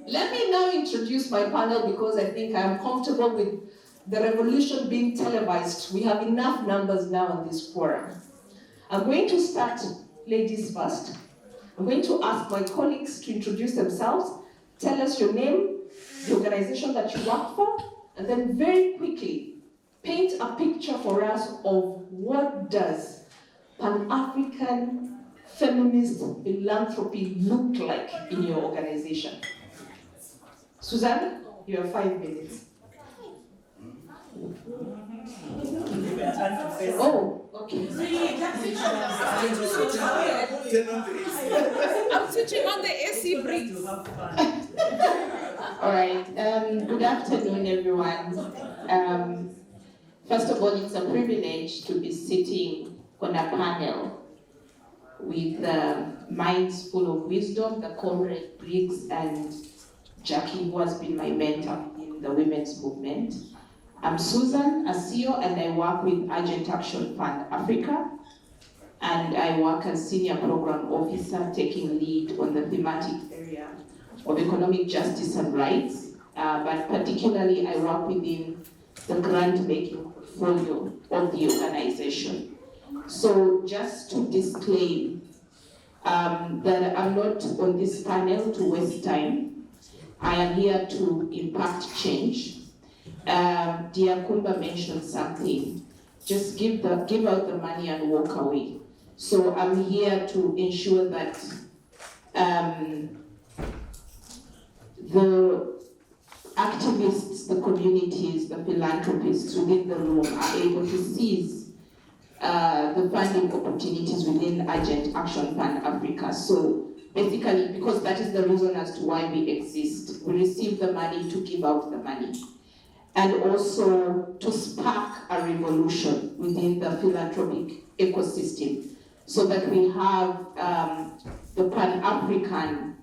Let me now introduce my panel because I think I'm comfortable with the revolution being televised. We have enough numbers now on this forum. I'm going to start ladies first. I'm going to ask my colleagues to introduce themselves, tell us your name, the organization that you work for, and then very quickly paint a picture for us of what does Pan-African Feminist Philanthropy look like in your organization. Suzanne, you have 5 minutes. Oh, okay. I'm switching on the AC breeze. All right. Good afternoon, everyone. First of all, it's a privilege to be sitting on a panel with minds full of wisdom, the comrade Briggs and Jackie, who has been my mentor in the women's movement. I'm Susan, a CEO, and I work with Urgent Action Fund Africa, and I work as Senior Program Officer, taking lead on the thematic area of economic justice and rights, but particularly I work within the grant-making portfolio of the organization. So just to disclaim that I'm not on this panel to waste time. I am here to impact change. Dear Kumba mentioned something, just give out the money and walk away. So I'm here to ensure that the activists, the communities, the philanthropists within the room are able to seize the funding opportunities within Urgent Action Fund Africa. So basically, because that is the reason as to why we exist, we receive the money to give out the money. And also to spark a revolution within the philanthropic ecosystem so that we have the Pan-African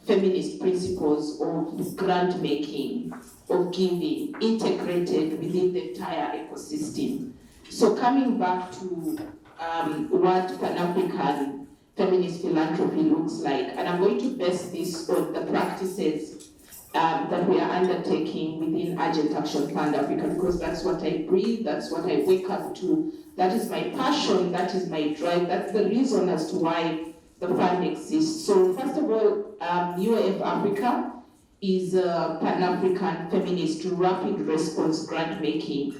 feminist principles of grant making, of giving, integrated within the entire ecosystem. So coming back to what Pan-African feminist philanthropy looks like, and I'm going to base this on the practices that we are undertaking within Urgent Action Fund Africa, because that's what I breathe, that's what I wake up to, that is my passion, that is my drive, that's the reason as to why the fund exists. So first of all, UAF Africa is a Pan-African feminist rapid response grant-making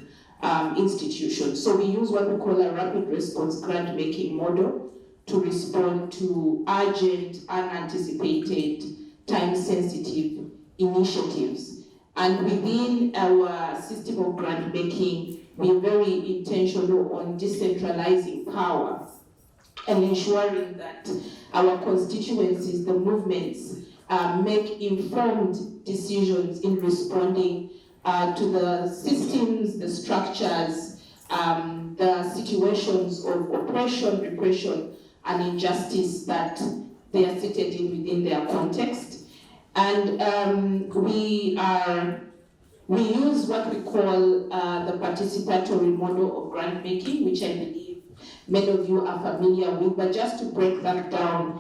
institution. So we use what we call a rapid response grant-making model to respond to urgent, unanticipated, time-sensitive initiatives. And within our system of grant making, we are very intentional on decentralizing power and ensuring that our constituencies, the movements, make informed decisions in responding to the systems, the structures, the situations of oppression, repression, and injustice that they are seated in within their context. And we use what we call the participatory model of grant making, which I believe many of you are familiar with. But just to break that down,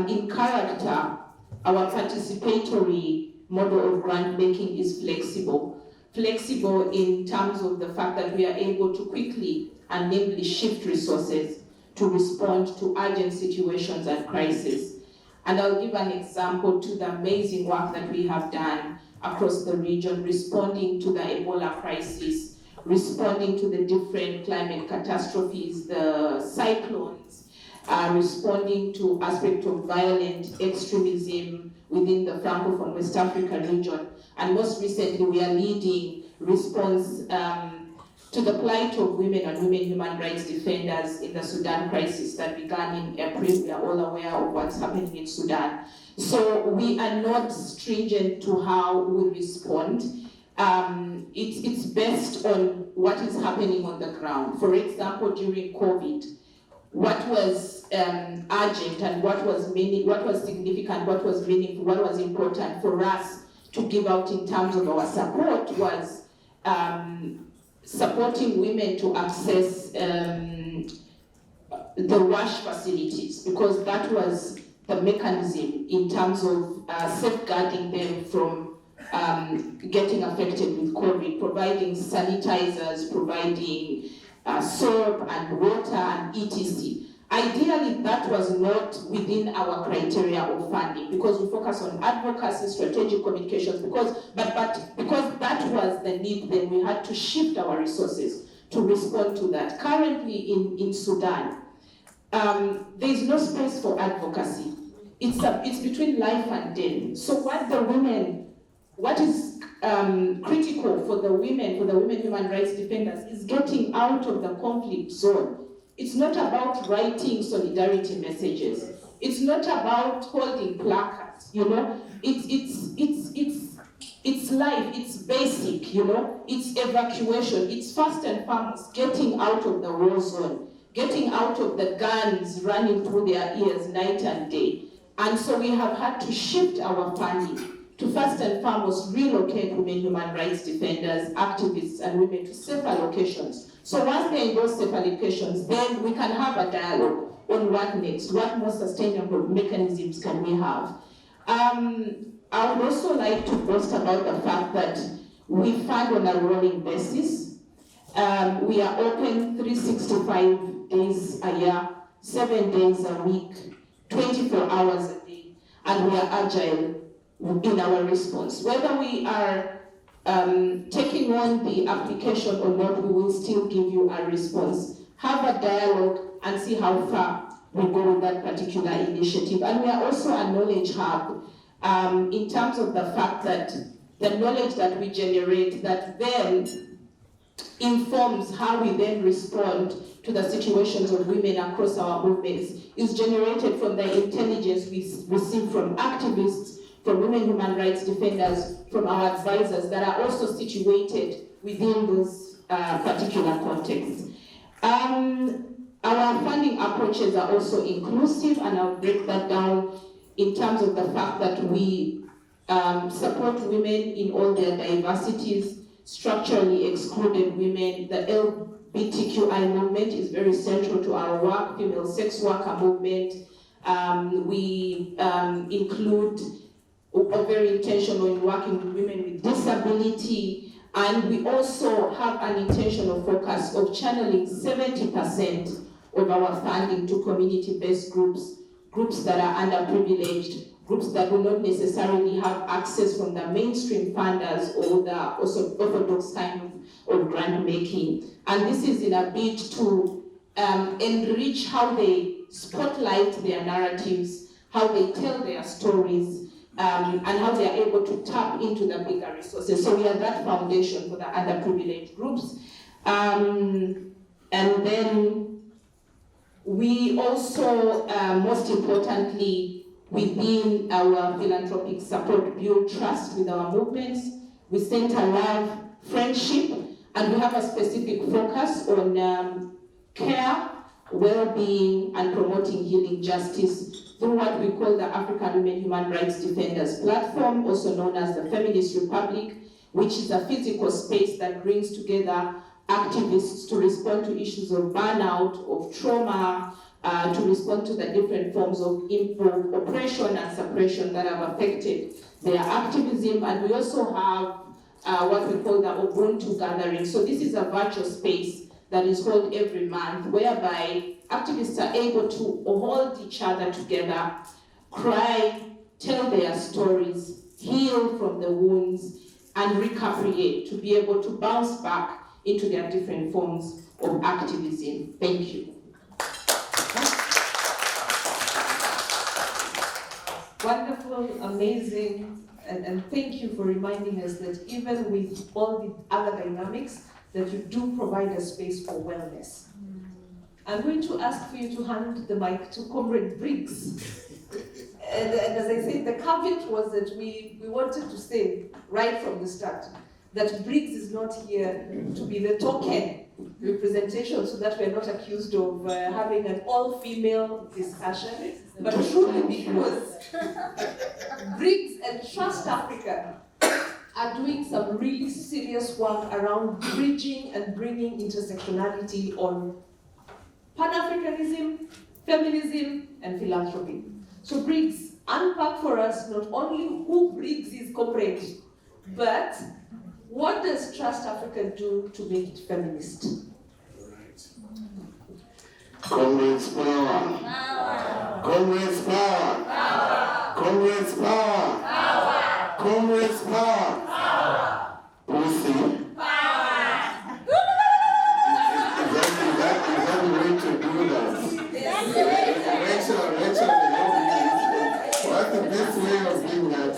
in character, our participatory model of grant making is flexible. Flexible in terms of the fact that we are able to quickly and nimbly shift resources to respond to urgent situations and crises. And I'll give an example to the amazing work that we have done across the region, responding to the Ebola crisis, responding to the different climate catastrophes, the cyclones, responding to aspects of violent extremism within the Francophone West Africa region. And most recently, we are leading response to the plight of women and women human rights defenders in the Sudan crisis that began in April. We are all aware of what's happening in Sudan. So we are not stringent to how we respond. It's based on what is happening on the ground. For example, during COVID, what was urgent and what was significant, what was meaningful, what was important for us to give out in terms of our support was supporting women to access the wash facilities, because that was the mechanism in terms of safeguarding them from getting affected with COVID, providing sanitizers, providing soap and water and etc. Ideally, that was not within our criteria of funding because we focus on advocacy, strategic communications, but because that was the need, then we had to shift our resources to respond to that. Currently in Sudan, there is no space for advocacy. It's between life and death. So what is critical for the women human rights defenders is getting out of the conflict zone. It's not about writing solidarity messages. It's not about holding placards, you know. It's life, it's basic, you know. It's evacuation, it's first and foremost getting out of the war zone, getting out of the guns running through their ears night and day. And so we have had to shift our funding to first and foremost relocate women human rights defenders, activists, and women to safer locations. So once they're in those safer locations, then we can have a dialogue on what next, what more sustainable mechanisms can we have. I would also like to boast about the fact that we fund on a rolling basis. We are open 365 days a year, 7 days a week, 24 hours a day, and we are agile in our response. Whether we are taking on the application or not, we will still give you a response. Have a dialogue and see how far we go with that particular initiative. And we are also a knowledge hub in terms of the fact that the knowledge that we generate that then informs how we then respond to the situations of women across our movements is generated from the intelligence we receive from activists, from women human rights defenders, from our advisors that are also situated within those particular contexts. Our funding approaches are also inclusive, and I'll break that down in terms of the fact that we support women in all their diversities, structurally excluded women. The LGBTQI movement is very central to our work, female sex worker movement. We include are very intentional in working with women with disability, and we also have an intentional focus of channeling 70% of our funding to community-based groups that are underprivileged, groups that will not necessarily have access from the mainstream funders or the also orthodox kind of grant making. And this is in a bid to enrich how they spotlight their narratives, how they tell their stories, and how they are able to tap into the bigger resources. So we are that foundation for the underprivileged groups. And then we also, most importantly, within our philanthropic support, build trust with our movements. We center love, friendship, and we have a specific focus on care, well-being, and promoting healing justice through what we call the African Women Human Rights Defenders Platform, also known as the Feminist Republic, which is a physical space that brings together activists to respond to issues of burnout, of trauma, to respond to the different forms of oppression and suppression that have affected their activism. And we also have what we call the Ubuntu gathering. So this is a virtual space that is held every month, whereby activists are able to hold each other together, cry, tell their stories, heal from the wounds, and recuperate to be able to bounce back into their different forms of activism. Thank you. Wonderful, amazing, and thank you for reminding us that even with all the other dynamics, that you do provide a space for wellness. I'm going to ask for you to hand the mic to Comrade Briggs. And as I said, the caveat was that we wanted to say right from the start that Briggs is not here to be the token representation, so that we're not accused of having an all-female discussion, but truly because Briggs and Trust Africa are doing some really serious work around bridging and bringing intersectionality on Pan-Africanism, feminism, and philanthropy. So Briggs, unpack for us not only who Briggs is, comrade, but what does Trust Africa do to make it feminist? Comrades power. Power. Comrades power. Power. Comrades power. Power. Comrades power. Power. Pussy. Power. Is that the way to do that? Rachel, what's the best way of doing that?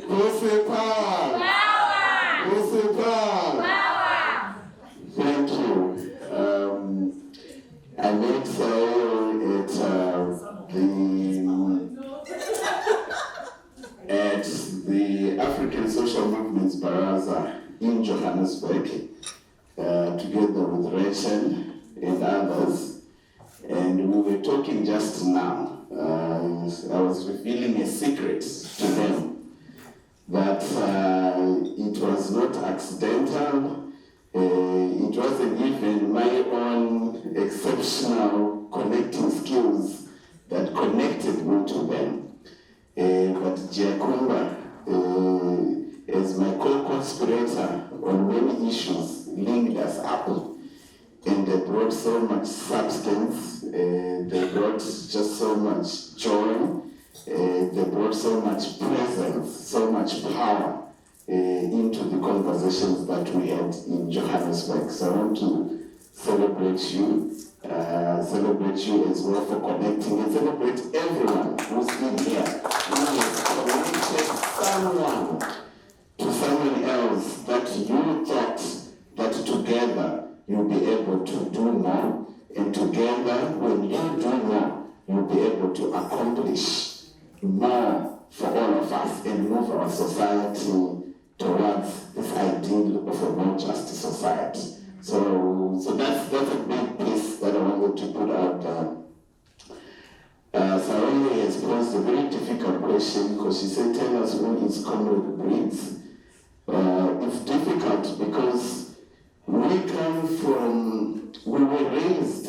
Pussy power. Power. Pussy power. Power. Thank you. I made at the African Social Movements Baraza in Johannesburg, together with Rachel and others, and we were talking just now. I was revealing a secret to them that it was not accidental. It wasn't even my own exceptional connecting skills that connected me to them. But Giacomo, as my co-conspirator on many issues, linked us up. And they brought so much substance, they brought just so much joy, they brought so much presence, so much power into the conversations that we had in Johannesburg. So I want to celebrate you as well for connecting, and celebrate everyone who's in here, who has connected someone to someone else that you thought that together you'll be able to do more, and together when you do more, you'll be able to accomplish more for all of us and move our society towards this ideal of a more just society. So that's a big piece that I wanted to put out there. Sarah has posed a very difficult question because she said, tell us who is Comrade Briggs. It's difficult because we were raised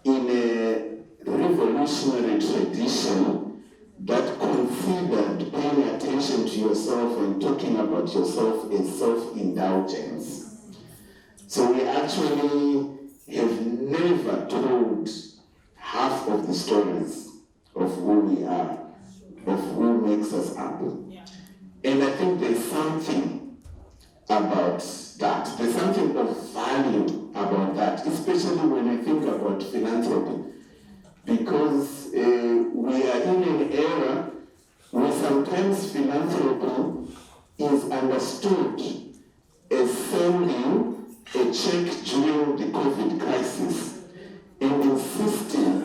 in a revolutionary tradition that considered paying attention to yourself and talking about yourself as self-indulgence. So we actually have never told half of the stories of who we are, of who makes us up. And I think there's something about that. There's something of value about that, especially when I think about philanthropy. Because we are in an era where sometimes philanthropy is understood as sending a check during the COVID crisis and insisting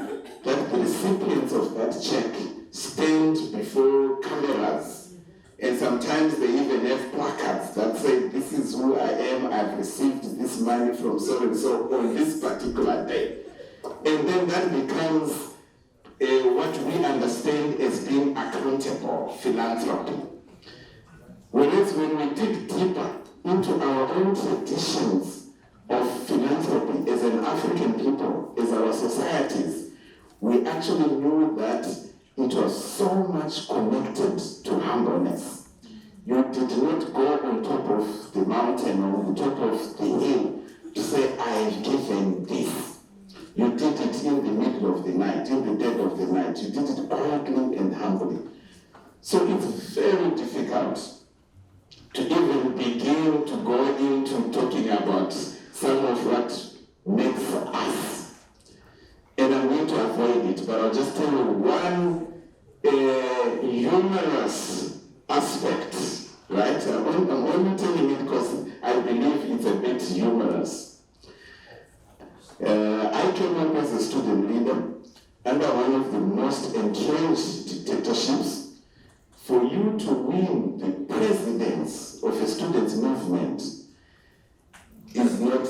that the recipients of that check stand before cameras. And sometimes they even have placards that say, this is who I am, I've received this money from so and so on this particular day. And then that becomes what we understand as being accountable philanthropy. Whereas when we dig deeper into our own traditions of philanthropy as an African people, as our societies, we actually knew that it was so much connected to humbleness. You did not go on top of the mountain or on top of the hill to say, I've given this. You did it in the middle of the night, in the dead of the night. You did it quietly and humbly. So it's very difficult to even begin to go into talking about some of what makes us. And I'm going to avoid it, but I'll just tell you one humorous aspect, right? I'm only telling it because I believe it's a bit humorous. I came up as a student leader under one of the most entrenched dictatorships. For you to win the presidents of a students' movement is not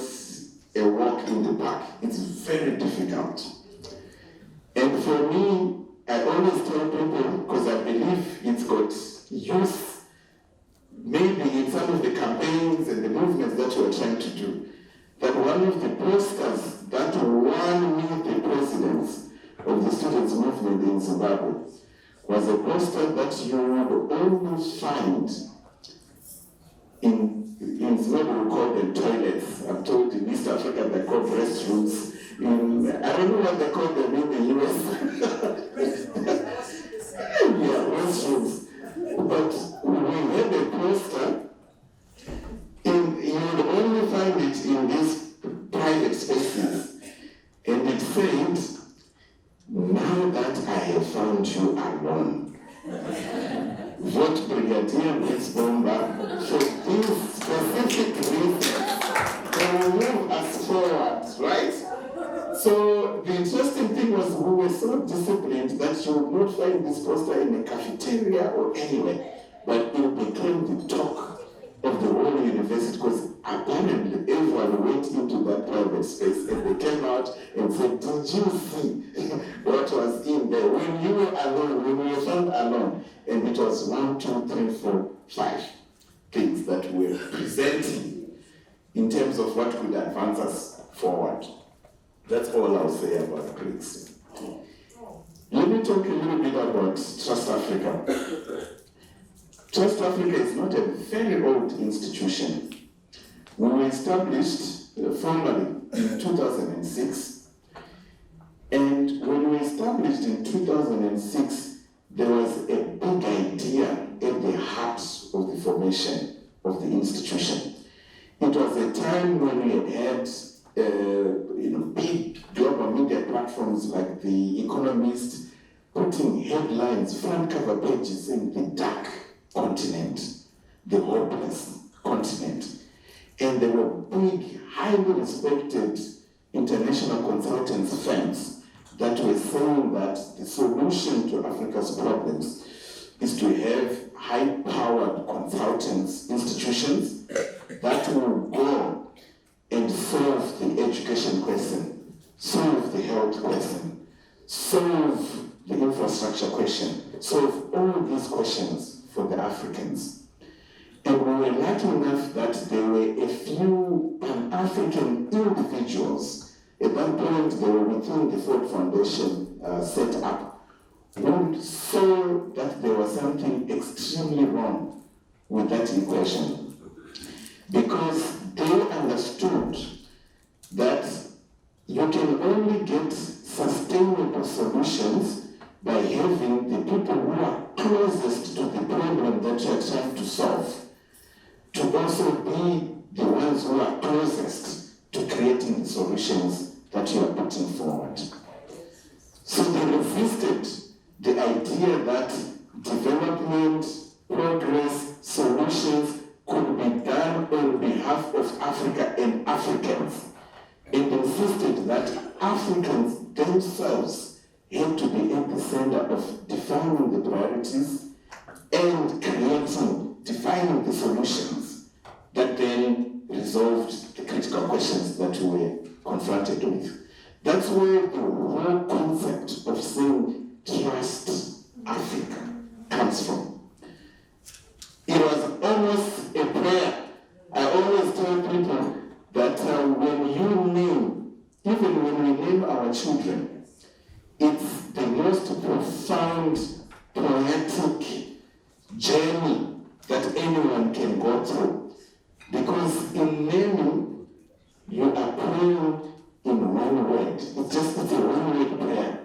a walk in the park. It's very difficult. And for me, I always tell people, because I believe it's got use, maybe in some of the campaigns and the movements that you are trying to do, that one of the posters that won me the presidents of the students' students' movement in Zimbabwe was a poster that you would only find in Zimbabwe we call them toilets. I'm told in East Africa they're called restrooms. I don't know what they call them in the US. Yeah, restrooms. But we had a poster, you would only find it in these private spaces. And it said, "Now that I have found you alone, vote Brigadier Blitz Bomber for this specific reason. They will move us forward," right? So the interesting thing was we were so disciplined that you would not find this poster in a cafeteria or anywhere, but it became the talk of the whole university because apparently everyone went into that private space and they came out and said, "Did you see what was in there when you were alone, when you were found alone?" And it was 1, 2, 3, 4, 5 things that we were presenting in terms of what could advance us forward. That's all I'll say about BRICS. Let me talk a little bit about Trust Africa. Trust Africa is not a very old institution. We were established formally in 2006. And when we established in 2006, there was a big idea at the heart of the formation of the institution. It was a time when we had big global media platforms like The Economist putting headlines, front cover pages in the dark continent, the hopeless continent. And there were big, highly respected international consultants firms that were saying that the solution to Africa's problems is to have high-powered consultants, institutions that will go and solve the education question, solve the health question, solve the infrastructure question, solve all these questions for the Africans. And we were lucky enough that there were a few Pan-African individuals. At that point, they were within the Ford Foundation set up, who saw that there was something extremely wrong with that equation. Because they understood that you can only get sustainable solutions by having the people who are closest to the problem that you are trying to solve to also be the ones who are closest to creating the solutions that you are putting forward. So they resisted the idea that development, progress, solutions could be done on behalf of Africa and Africans, and insisted that Africans themselves had to be at the center of defining the priorities and defining the solutions that then resolved the critical questions that we were confronted with. That's where the whole concept of saying trust Africa comes from. It was almost a prayer. I always tell people that when you name, even when we name our children, it's the most profound, poetic journey that anyone can go through. Because in naming, you are praying in one word. It's a one-word prayer.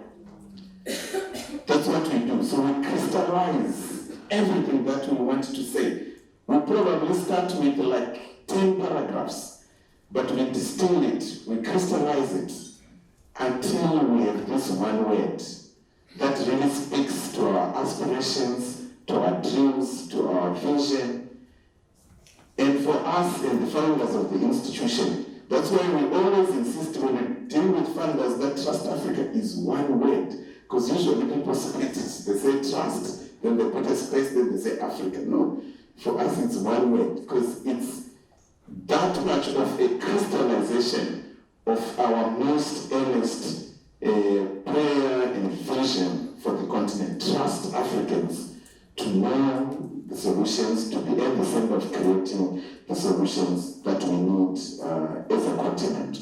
That's what we do. So we crystallize everything that we want to say. We probably start with like 10 paragraphs, but we distill it, we crystallize it until we have this one word that really speaks to our aspirations, to our dreams, to our vision. And for us and the founders of the institution, that's why we always insist when we deal with funders that Trust Africa is one word. Because usually people split it. They say trust, then they put a space, then they say Africa. No, for us it's one word because it's that much of a crystallization of our most earnest prayer and vision for the continent. Trust Africans to know the solutions, to be at the center of creating the solutions that we need as a continent.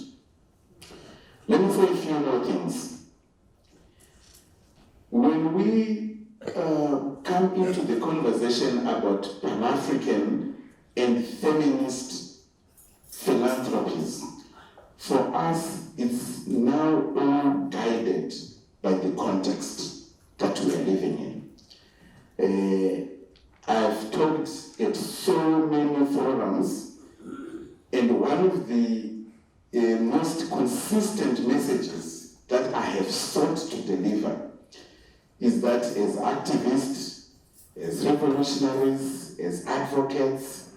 Let me say a few more things. when we come into the conversation about Pan-African and feminist philanthropies, for us, it's now all guided by the context that we are living in. I've talked at so many forums, and one of the most consistent messages that I have sought to deliver is that as activists, as revolutionaries, as advocates,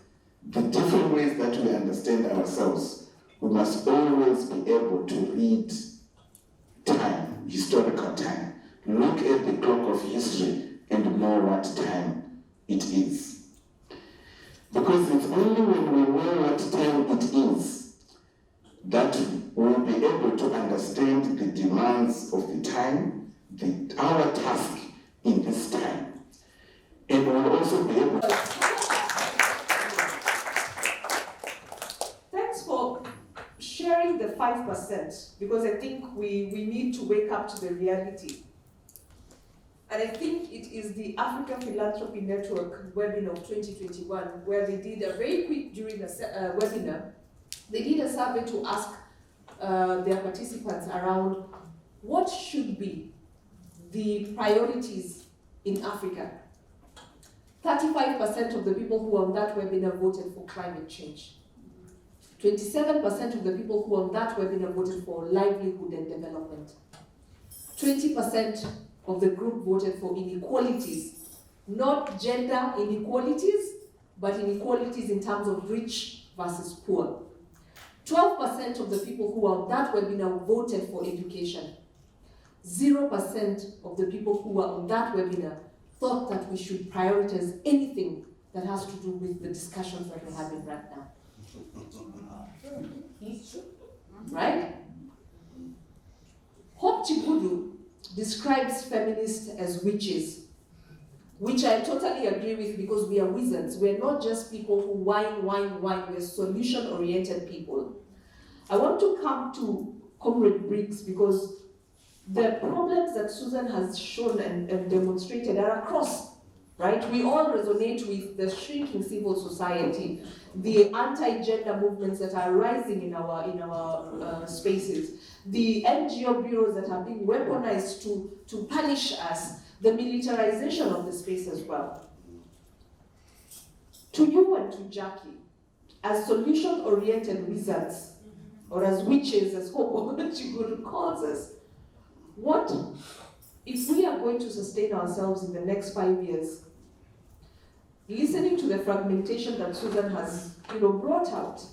the different ways that we understand ourselves, we must always be able to read time, historical time, look at the clock of history and know what time it is. Because it's only when we know what time it is that we'll be able to understand the demands of the time, our task in this time. And we'll also be able to... Thanks for sharing the 5%, because I think we need to wake up to the reality. And I think it is the African Philanthropy Network webinar of 2021, where they did a very quick, during a webinar, they did a survey to ask their participants around what should be the priorities in Africa. 35% of the people who were on that webinar voted for climate change. 27% of the people who were on that webinar voted for livelihood and development. 20% of the group voted for inequalities, not gender inequalities, but inequalities in terms of rich versus poor. 12% of the people who were on that webinar voted for education. 0% of the people who were on that webinar thought that we should prioritize anything that has to do with the discussions that we're having right now. Right? Hope Chikudu describes feminists as witches, which I totally agree with, because we are wizards. We're not just people who whine. We're solution-oriented people. I want to come to Comrade Briggs, because the problems that Susan has shown and demonstrated are across, right? We all resonate with the shrinking civil society, the anti-gender movements that are rising in our spaces, the NGO bureaus that are being weaponized to punish us, the militarization of the space as well. To you and to Jackie, as solution-oriented wizards, or as witches, as Hope Chikudu calls us, what if we are going to sustain ourselves in the next 5 years? Listening to the fragmentation that Susan has brought out,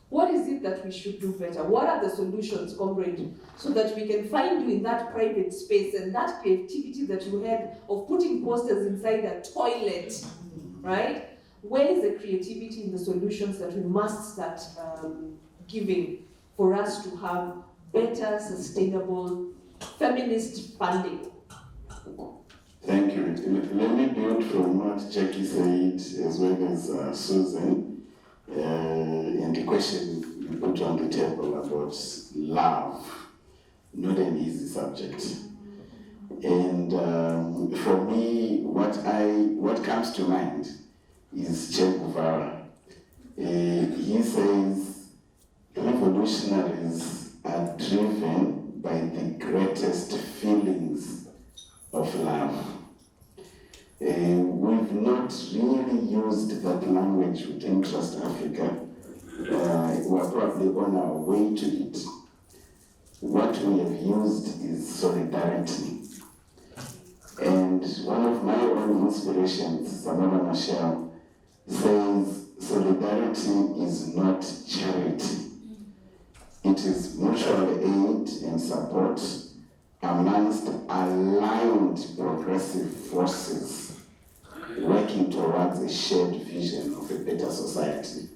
what is it that we should do better? What are the solutions, comrade, so that we can find you in that private space and that creativity that you had of putting posters inside a toilet, right? Where is the creativity in the solutions that we must start giving for us to have better, sustainable, feminist funding? Thank you. Let me build from what Jackie said, as well as Susan, and the question you put on the table about love, not an easy subject. And for me, what comes to mind is Che Guevara. He says revolutionaries are driven by the greatest feelings of love. We've not really used that language within Trust Africa. We're probably on our way to it. What we have used is solidarity. And one of my own inspirations, Samora Machel, says solidarity is not charity. It is mutual aid and support amongst aligned progressive forces working towards a shared vision of a better society.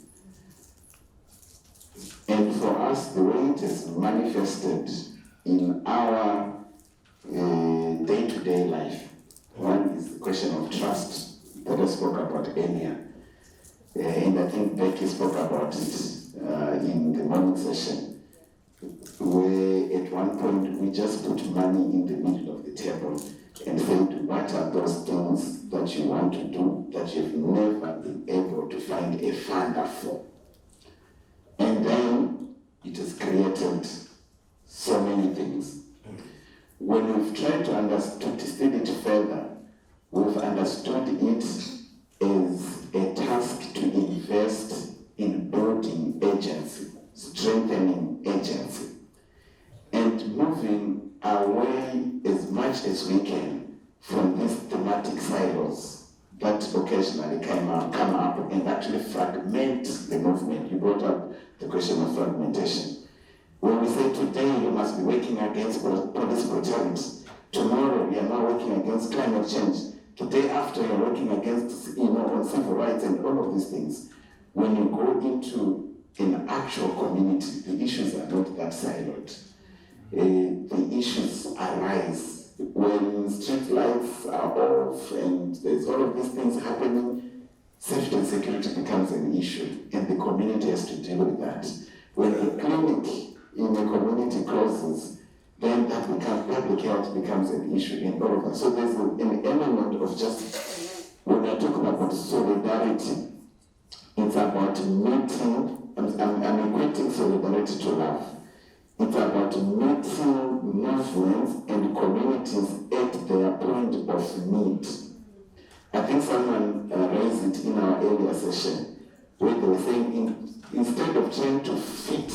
And for us, the way it is manifested in our day-to-day life, one is the question of trust that I spoke about earlier. And I think Becky spoke about it in the morning session, where at one point we we just put money in the middle of the table and said, what are those things that you want to do that you've never been able to find a funder for? And then it has created so many things. When we've tried to study it further, we've understood it as a task to invest in building agency, strengthening agency, and moving away as much as we can from these thematic silos that occasionally come up and actually fragment the movement. You brought up the question of fragmentation. When we say today you must be working against police brutality, tomorrow you are now working against climate change, the day after you are working against, on civil rights and all of these things. When you go into an actual community, the issues are not that siloed. The issues arise when street lights are off and there's all of these things happening. Safety and security becomes an issue, and the community has to deal with that. When a clinic in a community closes, then that public health becomes an issue and all of that. So there's an element of just, when we're talking about solidarity, it's about meeting, I'm equating solidarity to love. It's about meeting movements and communities at their point of need. I think someone raised it in our earlier session, where they were saying instead of trying to fit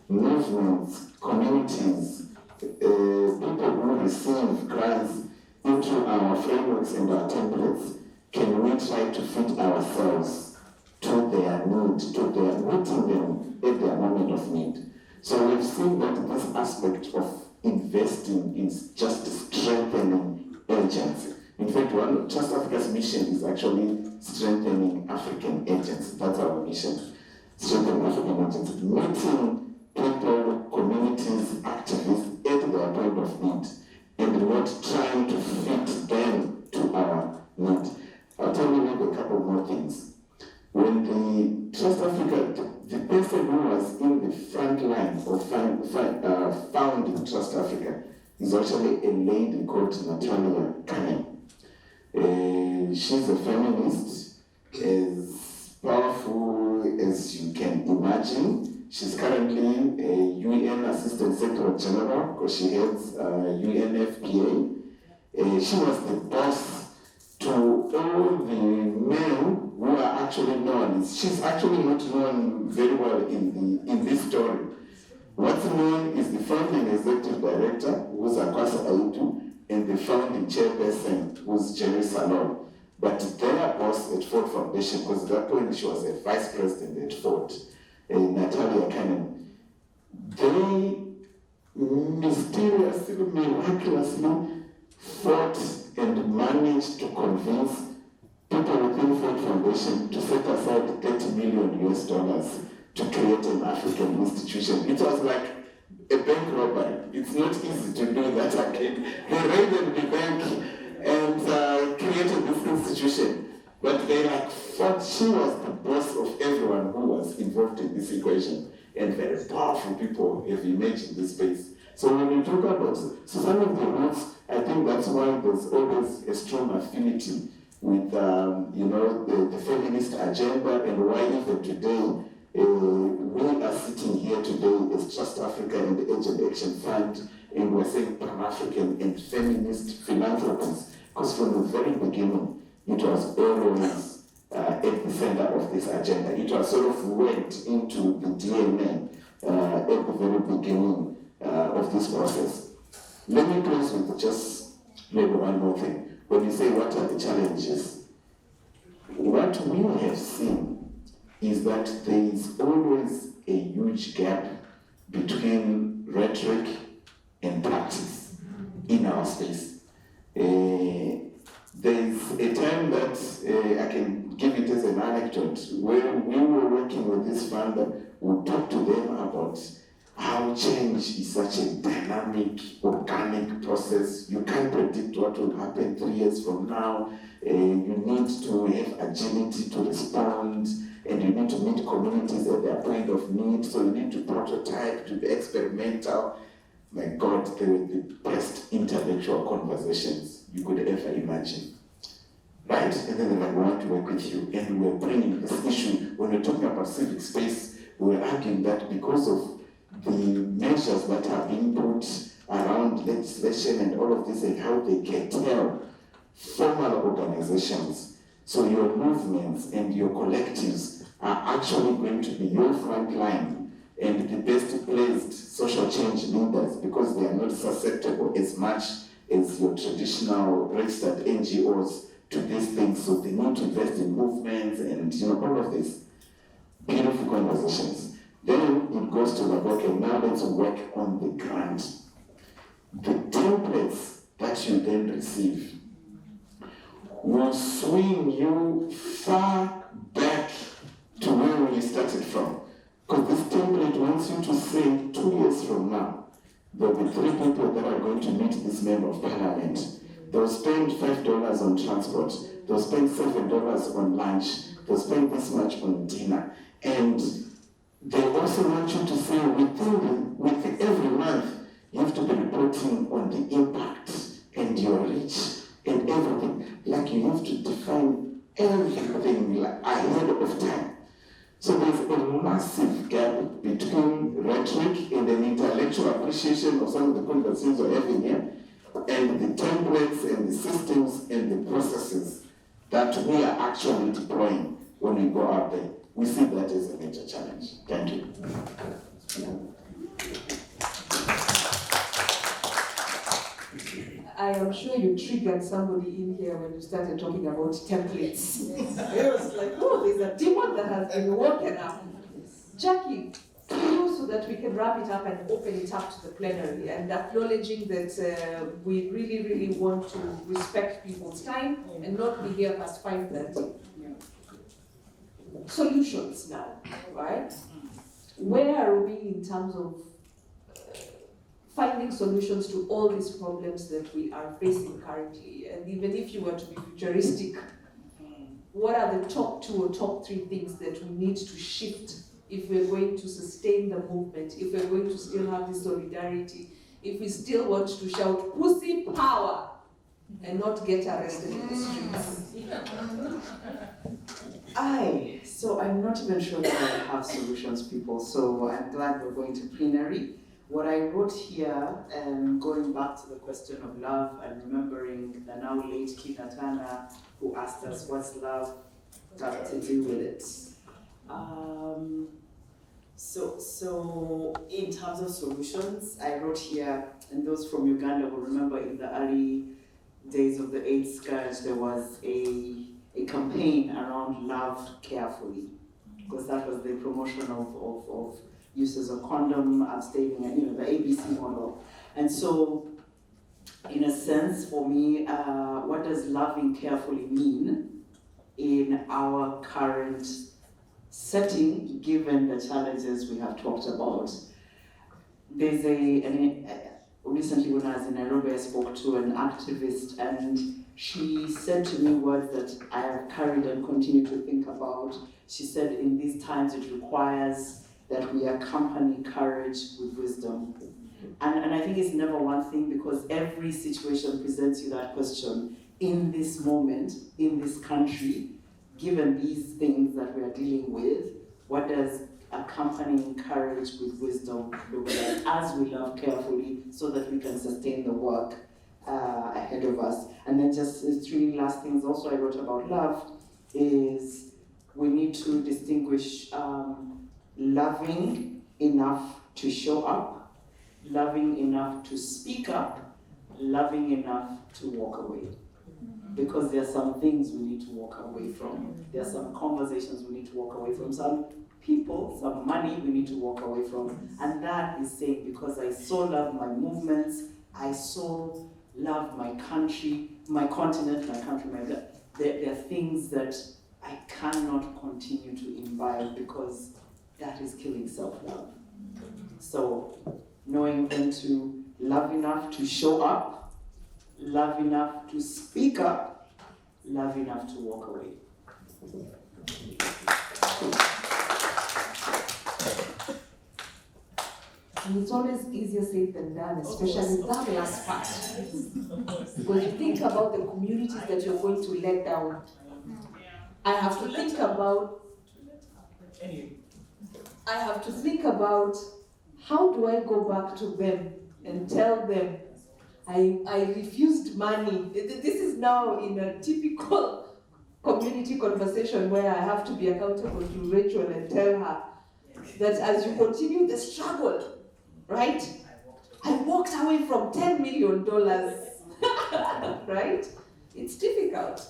movements, communities, people who receive grants into our frameworks and our templates, can we try to fit ourselves to their need, to their meeting them at their moment of need? So we've seen that this aspect of investing in just strengthening agency. In fact, one of Trust Africa's mission is actually strengthening African agency. That's our mission. Strengthening African agency. Meeting people, communities, activists at their point of need, and not trying to fit them to our need. I'll tell you maybe a couple more things. When the Trust Africa, the person who was in the front line of founding Trust Africa is actually a lady called Natalia Kanem. She's a feminist, as powerful as you can imagine. She's currently a UN Assistant Secretary General because she heads UNFPA. She was the boss to all the men who are actually known. She's actually not known very well in this story. What's known is the founding executive director, who's Akwasa Aidu, and the founding chairperson, who's Jerry Salon. But their boss at Ford Foundation, because at that point she was a vice president at Ford, Natalia Kanem, they mysteriously, miraculously fought and managed to convince people within Ford Foundation to set aside $30 million to create an African institution. It was like a bank robbery. It's not easy to do that again. They raided the bank and created this institution. But they thought she was the boss of everyone who was involved in this equation. And very powerful people have emerged in this space. So when you talk about, so some of the roots, I think that's why there's always a strong affinity with the feminist agenda, and why even today we are sitting here today as Trust Africa and the Agent Action Fund, and we're saying Pan-African and Feminist Philanthropies, because from the very beginning it was always at the center of this agenda. It was sort of went into the DNA at the very beginning of this process. Let me close with just maybe one more thing. When you say what are the challenges, what we have seen is that there is always a huge gap between rhetoric and practice in our space. There's a time that I can give it as an anecdote, where we were working with this fund, we talked to them about how change is such a dynamic, organic process. You can't predict what will happen 3 years from now. You need to have agility to respond, and you need to meet communities at their point of need. So you need to prototype, to be experimental. my God, they were the best intellectual conversations you could ever imagine. Right? And then they're like, we want to work with you. And we're bringing this issue. When we're talking about civic space, we're arguing that because of the measures that are being put around legislation and all of this and how they curtail formal organizations. So your movements and your collectives are actually going to be your front line and the best placed social change leaders because they are not susceptible as much as your traditional registered NGOs to these things. So they need to invest in movements and all of this. Beautiful conversations. Then it goes to like, okay, now let's work on the grant. The templates that you then receive will swing you far back to where we started from. Because this template wants you to say 2 years from now, there will be 3 people that are going to meet this member of parliament. They'll spend $5 on transport. They'll spend $7 on lunch. They'll spend this much on dinner. And they also want you to say within every month, you have to be reporting on the impact and your reach and everything. Like you have to define everything ahead of time. So there's a massive gap between rhetoric and an intellectual appreciation of some of the conversations we're having here, and the templates and the systems and the processes that we are actually deploying when we go out there. We see that as a major challenge. Thank you. I am sure you triggered somebody in here when you started talking about templates. It was like, oh, there's a demon that has been woken up. Jackie, to you so that we can wrap it up and open it up to the plenary, and acknowledging that we really, really want to respect people's time and not be here past 5:30. Solutions now, right? Where are we in terms of finding solutions to all these problems that we are facing currently? And even if you were to be futuristic, what are the top 2 or top 3 things that we need to shift if we're going to sustain the movement, if we're going to still have this solidarity, if we still want to shout pussy power and not get arrested in the streets? So I'm not even sure that I have solutions, people, so I'm glad we're going to plenary. What I wrote here, going back to the question of love and remembering the now late Kina Tana, who asked us, what's love got to do with it? So in terms of solutions, I wrote here, and those from Uganda will remember in the early days of the AIDS scourge, there was a campaign around love carefully, because that was the promotion of uses of condom, abstaining, and the ABC model. And so, in a sense, for me, what does loving carefully mean in our current setting, given the challenges we have talked about? There's recently when I was in Nairobi, I spoke to an activist, and she said to me words that I have carried and continue to think about. She said, in these times it requires that we accompany courage with wisdom. And I think it's never one thing, because every situation presents you that question. In this moment, in this country, given these things that we are dealing with, what does accompanying courage with wisdom look like as we love carefully so that we can sustain the work ahead of us? And then just 3 last things also I wrote about love is we need to distinguish loving enough to show up, loving enough to speak up, loving enough to walk away. Because there are some things we need to walk away from. There are some conversations we need to walk away from. Some people, some money we need to walk away from. And that is saying, because I so love my movements, I so love my country, my continent, my country, there are things that I cannot continue to imbibe because that is killing self-love. So knowing when to love enough to show up, love enough to speak up, love enough to walk away. And it's always easier said than done, especially that last part. Because you think about the communities that you're going to let down. I have to think about how do I go back to them and tell them I refused money. This is now in a typical community conversation where I have to be accountable to Rachel and tell her that as you continue the struggle, right? I walked away from $10 million, right? It's difficult.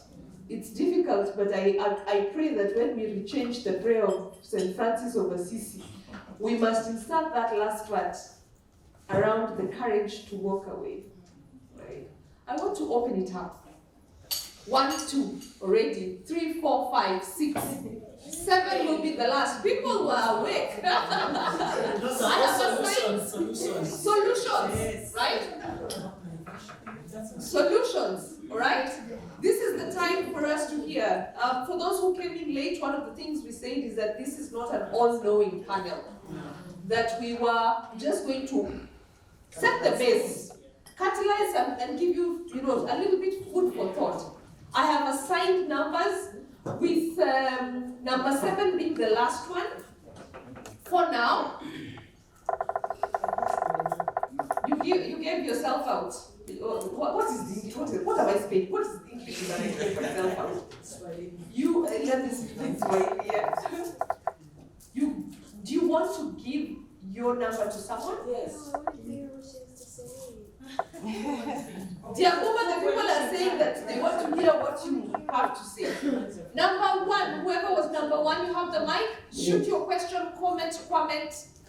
It's difficult, but I pray that when we change the prayer of St. Francis of Assisi, we must insert that last part around the courage to walk away, right? I want to open it up. 1, 2, already. 3, 4, 5, 6, 7 will be the last. People were awake. Solutions, right? Solutions, all right? This is the time for us to hear. For those who came in late, one of the things we said is that this is not an all-knowing panel. That we were just going to set the base, catalyze and give you, a little bit food for thought. I have assigned numbers with number 7 being the last one. For now, you gave yourself out. What is the English? What have I spent? What is the English that I gave myself out? You let me speak Swahili. Yeah. Do you want to give your number to someone? Yes. Dear Kuma, the people are saying that they want to hear what you have to say. Number 1, whoever was number 1, you have the mic. Shoot your question, comment.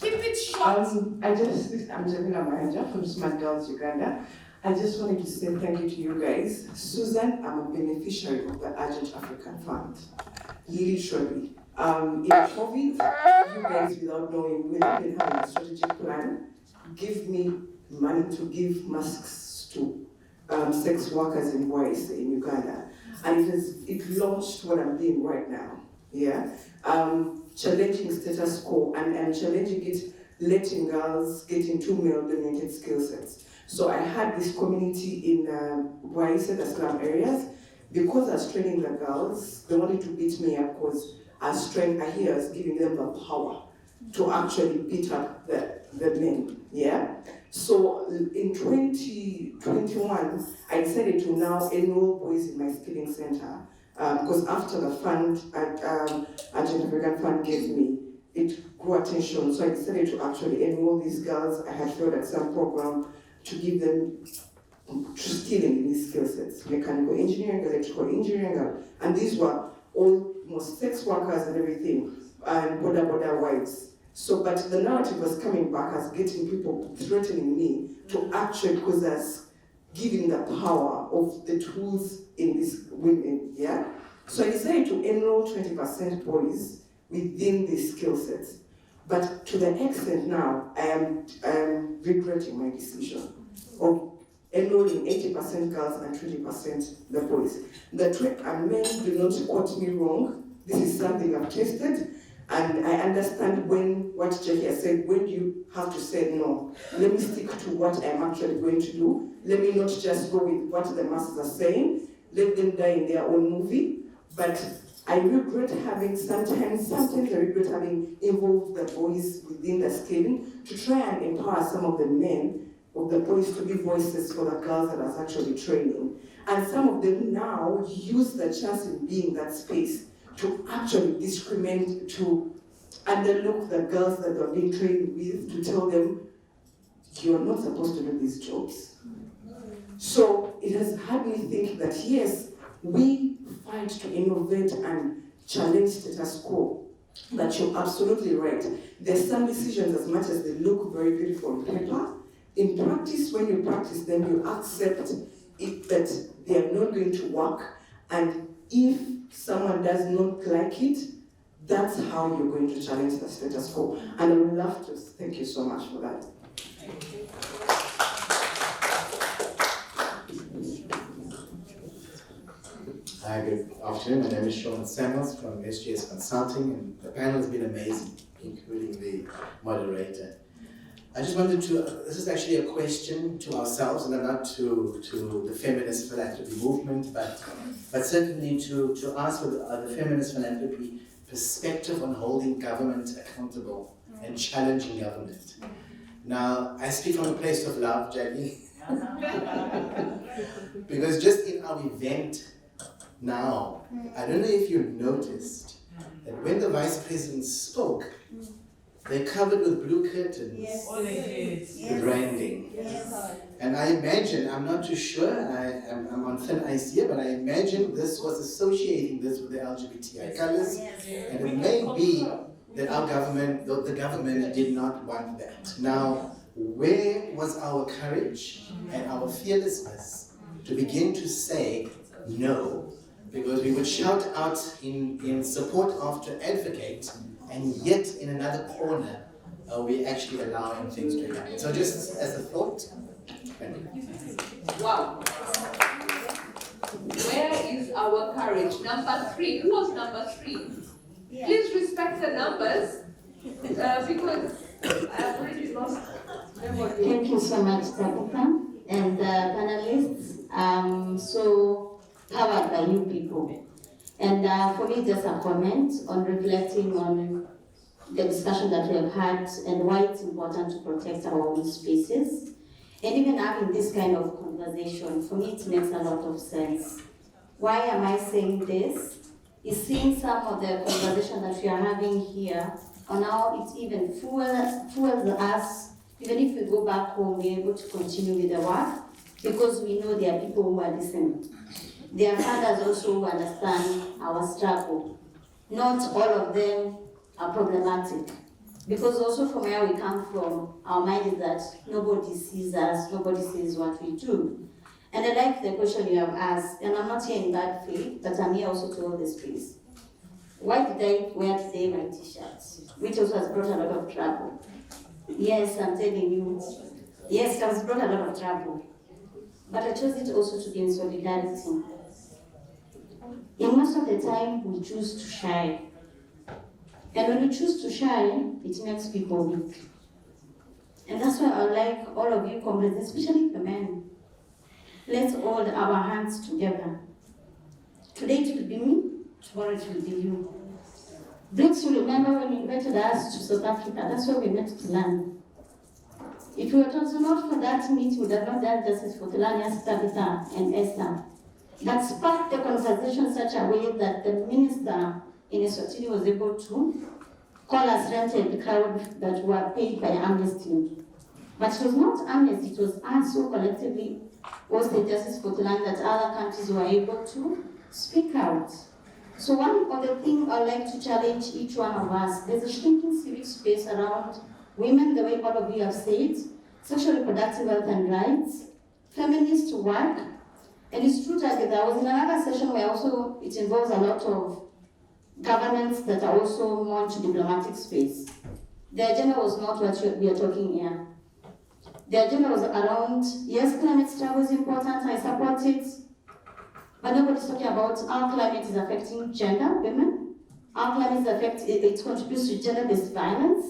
Keep it short. I'm Jamila Mahanja from Smart Girls Uganda. I just wanted to say thank you to you guys. Susan, I'm a beneficiary of the Urgent African Fund. Literally. In COVID, you guys, without knowing, without having a strategic plan, give me money to give masks to sex workers and boys in Uganda. And it launched what I'm doing right now. Yeah. Challenging status quo and challenging it, letting girls get into male-dominated skill sets. So I had this community in Waise, the slum areas, because I was training the girls. They wanted to beat me up because I was giving them the power to actually beat up the men. Yeah. So in 2021, I decided to now enroll boys in my skilling center. Because after the fund, Urgent African Fund gave me, it grew attention. So I decided to actually enroll these girls. I had failed at some program to give them skilling in these skill sets, mechanical engineering, electrical engineering, and these were almost sex workers and everything, and border wives. So, but the narrative was coming back as getting people threatening me to actually, because I was giving the power of the tools in these women, yeah? So I decided to enroll 20% boys within these skill sets. But to the extent now, I am regretting my decision of enrolling 80% girls and 20% the boys. And men, do not quote me wrong, this is something I've tested, and I understand what Jackie has said, when you have to say no, let me stick to what I'm actually going to do. Let me not just go with what the masses are saying, let them die in their own movie. But I regret sometimes I regret having involved the boys within the scaling to try and empower some of the men of the boys to be voices for the girls that I was actually training. And some of them now use the chance in being that space to actually discriminate, to underlook the girls that they're being trained with, to tell them, you're not supposed to do these jobs. So it has had me think that yes, we fight to innovate and challenge status quo. That you're absolutely right. There's some decisions, as much as they look very beautiful on paper, in practice, when you practice them, you accept it that they are not going to work, and if someone does not like it, that's how you're going to challenge the status quo. And I would love to thank you so much for that. Hi, good afternoon. My name is Sean Samuels from SGS Consulting, and the panel has been amazing, including the moderator. I just wanted to, this is actually a question to ourselves and not to the feminist philanthropy movement, but certainly to ask for the feminist philanthropy perspective on holding government accountable and challenging government. Now, I speak from a place of love, Jackie, because just in our event now, I don't know if you noticed that when the Vice President spoke, they covered with blue curtains, with branding. And I imagine, I'm not too sure, I'm on thin ice here, but I imagine this was associating this with the LGBTI colors, and it may be that our government, the government did not want that. Now, where was our courage and our fearlessness to begin to say no? Because we would shout out in support of, to advocate, and yet in another corner, we're actually allowing things to happen. So just as a thought. Wow. Where is our courage? Number 3. Who was number 3? Yeah. Please respect the numbers because I've already lost memory. Thank you so much, Tabitha, and panelists. So powered by you people. And for me, just a comment on reflecting on the discussion that we have had and why it's important to protect our own spaces. And even having this kind of conversation, for me, it makes a lot of sense. Why am I saying this? Is seeing some of the conversation that we are having here on how it even fuels us, even if we go back home, we're able to continue with the work, because we know there are people who are listening. There are fathers also who understand our struggle. Not all of them are problematic. Because also from where we come from, our mind is that nobody sees us, nobody sees what we do. And I like the question you have asked, and I'm not here in bad faith, but I'm here also to hold this space. Why did I wear today my t-shirts? Which also has brought a lot of trouble. Yes, I'm telling you. Yes, it has brought a lot of trouble. But I chose it also to be in solidarity. And most of the time, we choose to shy. And when we choose to shy, it makes people weak. And that's why I like all of you comrades, especially the men. Let's hold our hands together. Today it will be me, tomorrow it will be you. Briggs, you remember when you invited us to South Africa, that's where we met to learn. If we were also not for that meeting, we would have not done justice for Telania, Tabitha, and Esther. That sparked the conversation in such a way that the minister in Eswatini was able to call us rented crowd that were paid by Amnesty. But it was not Amnesty, it was us who collectively hosted justice for the land that other countries were able to speak out. So one of the things I'd like to challenge each one of us, there's a shrinking civic space around women, the way all of you have said, sexual reproductive health and rights, feminist work, and it's true that I was in another session where also it involves a lot of governments that are also more into diplomatic space. The agenda was not what we are talking here. The agenda was around, yes, climate struggle is important, I support it, but nobody's talking about how climate is affecting gender, women, how climate is affecting, it contributes to gender-based violence,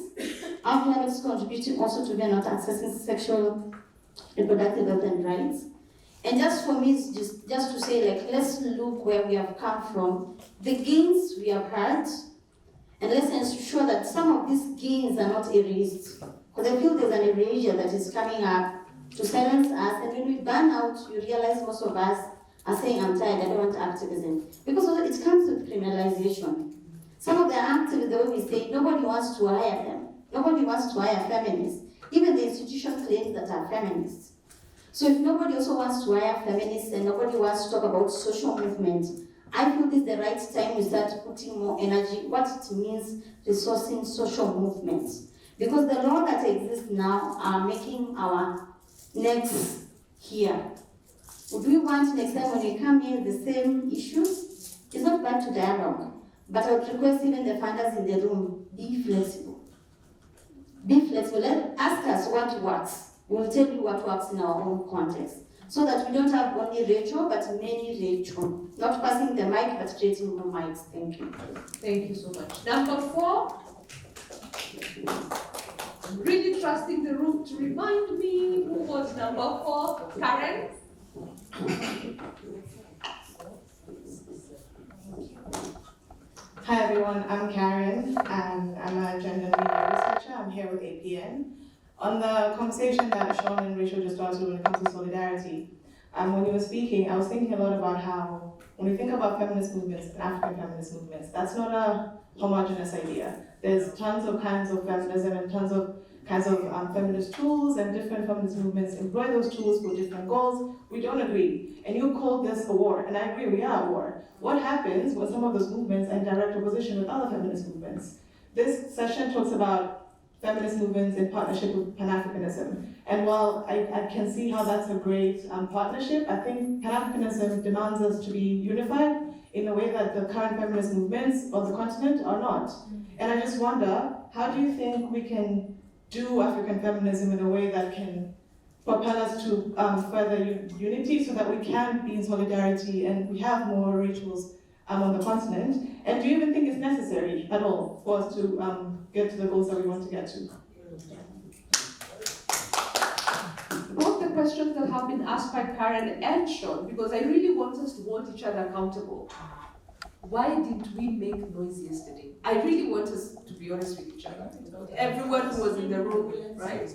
how climate is contributing also to men not accessing sexual reproductive health and rights. And just for me, just to say, like, let's look where we have come from, the gains we have had, and let's ensure that some of these gains are not erased. Because I feel there's an erasure that is coming up to silence us, and when we burn out, you realize most of us are saying, I'm tired, I don't want activism. Because it comes with criminalization. Some of the activists, the way we say, nobody wants to hire them. Nobody wants to hire feminists. Even the institution claims that are feminists. So if nobody also wants to hire feminists and nobody wants to talk about social movement, I feel this is the right time we start putting more energy, what it means resourcing social movements. Because the law that exists now are making our necks here. Would we want next time when we come here the same issues? It's not bad to dialogue, but I would request even the funders in the room, be flexible. Be flexible, ask us what works. We'll tell you what works in our own context. So that we don't have only Rachel, but many Rachel. Not passing the mic, but creating more mics. Thank you. Thank you so much. Number 4. really trusting the room to remind me who was number 4, Karen. Hi everyone, I'm Karen and I'm a gender and media researcher. I'm here with APN. On the conversation that Sean and Rachel just started when it comes to solidarity, when you were speaking, I was thinking a lot about how when we think about feminist movements and African feminist movements, that's not a homogenous idea. There's tons of kinds of feminism and tons of kinds of feminist tools, and different feminist movements employ those tools for different goals. We don't agree. And you called this a war, and I agree, we are at war. What happens when some of those movements are in direct opposition with other feminist movements? This session talks about feminist movements in partnership with Pan-Africanism. And while I can see how that's a great partnership, I think Pan-Africanism demands us to be unified in a way that the current feminist movements of the continent are not. And I just wonder, how do you think we can do African feminism in a way that can propel us to further unity so that we can be in solidarity and we have more rituals on the continent? And do you even think it's necessary at all for us to get to the goals that we want to get to? Both the questions that have been asked by Karen and Sean, because I really want us to hold each other accountable. Why did we make noise yesterday? I really want us to be honest with each other. Everyone who was in the room, right?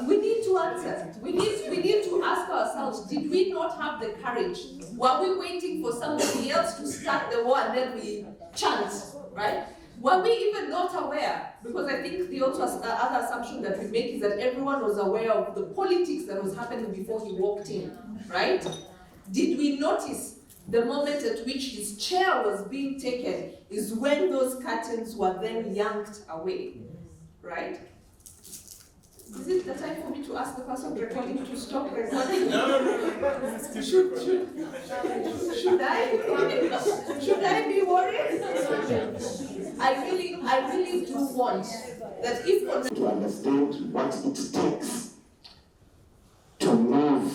We need to answer. We need to ask ourselves, did we not have the courage? Were we waiting for somebody else to start the war and then we chant, right? Were we even not aware? Because I think the other assumption that we make is that everyone was aware of the politics that was happening before he walked in, right? Did we notice the moment at which his chair was being taken is when those curtains were then yanked away, right? Is it the time for me to ask the person recording to stop recording? No. Should I be worried? I really do want that if to understand what it takes to move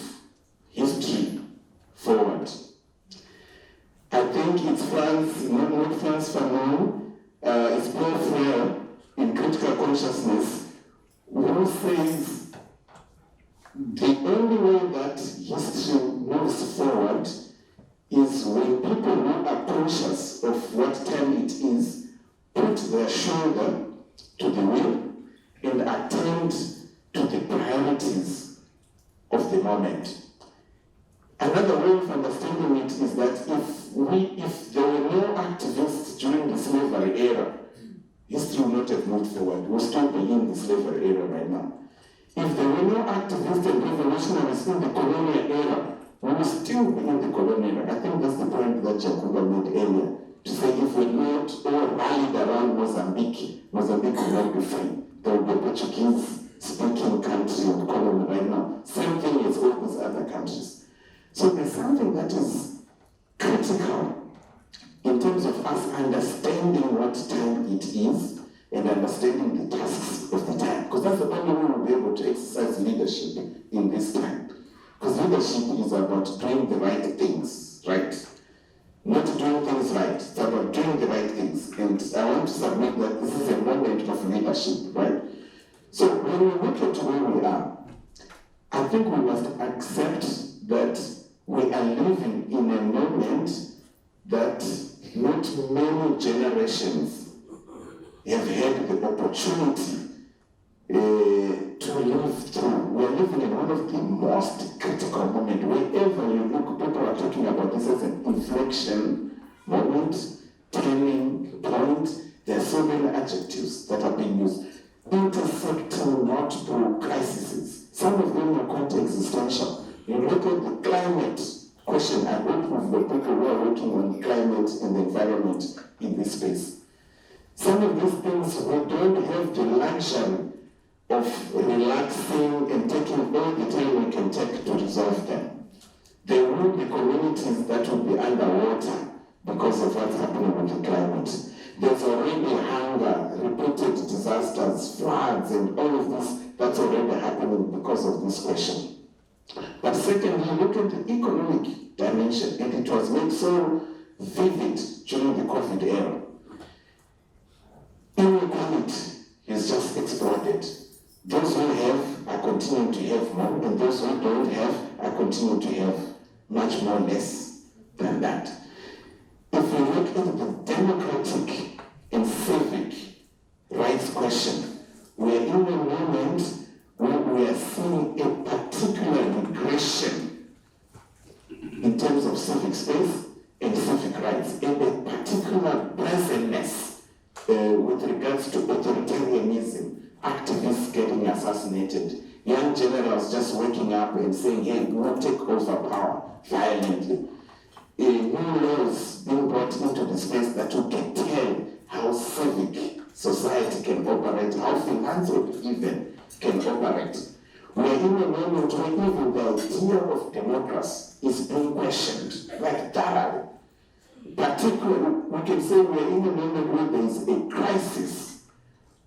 history forward. I think it's not Frantz Fanon, it's Paul Freire in Critical Consciousness, who says the only way that history moves forward is when people who are conscious of what time it is put their shoulder to the wheel and attend to the priorities of the moment. Another way of understanding it is that if there were no activists during the slavery era, history would not have moved forward. We'll still be in the slavery era right now. If there were no activists and revolutionaries in the colonial era, we will still be in the colonial era. I think that's the point that Jacoba made earlier. To say if we're not all rallied around Mozambique will not be free. There will be a Portuguese-speaking country and colony right now. Same thing as all these other countries. So there's something that is critical in terms of us understanding what time it is and understanding the tasks of the time. Because that's the only way we'll be able to exercise leadership in this time. Because leadership is about doing the right things, right? Not doing things right, it's about doing the right things. And I want to submit that this is a moment of leadership, right? So when we look at where we are, I think we must accept that we are living in a moment that not many generations have had the opportunity to live through. We are living in one of the most critical moments. Wherever you look, people are talking about this as an inflection moment, turning point. There are so many adjectives that are being used. Intersecting multiple crises. Some of them are quite existential. You look at the climate question. I work with the people who are working on climate and the environment in this space. Some of these things, we don't have the luxury of relaxing and taking all the time we can take to resolve them. There will be communities that will be underwater because of what's happening with the climate. There's already hunger, repeated disasters, floods, and all of this that's already happening because of this question. But secondly, look at the economic dimension, and it was made so vivid during the COVID era. Inequality is just exploded. Those who have are continuing to have more, and those who don't have are continuing to have much more less than that. If we look at the democratic and civic rights question, we are in a moment where we are seeing a particular regression in terms of civic space and civic rights, and a particular brazenness with regards to authoritarianism, activists getting assassinated, young generals just waking up and saying, hey, we won't take over power violently. New laws being brought into the space that will tell how civic society can operate, how philanthropy even can operate. We are in a moment where even the idea of democracy is being questioned, like thoroughly. Particularly, we can say we are in a moment where there is a crisis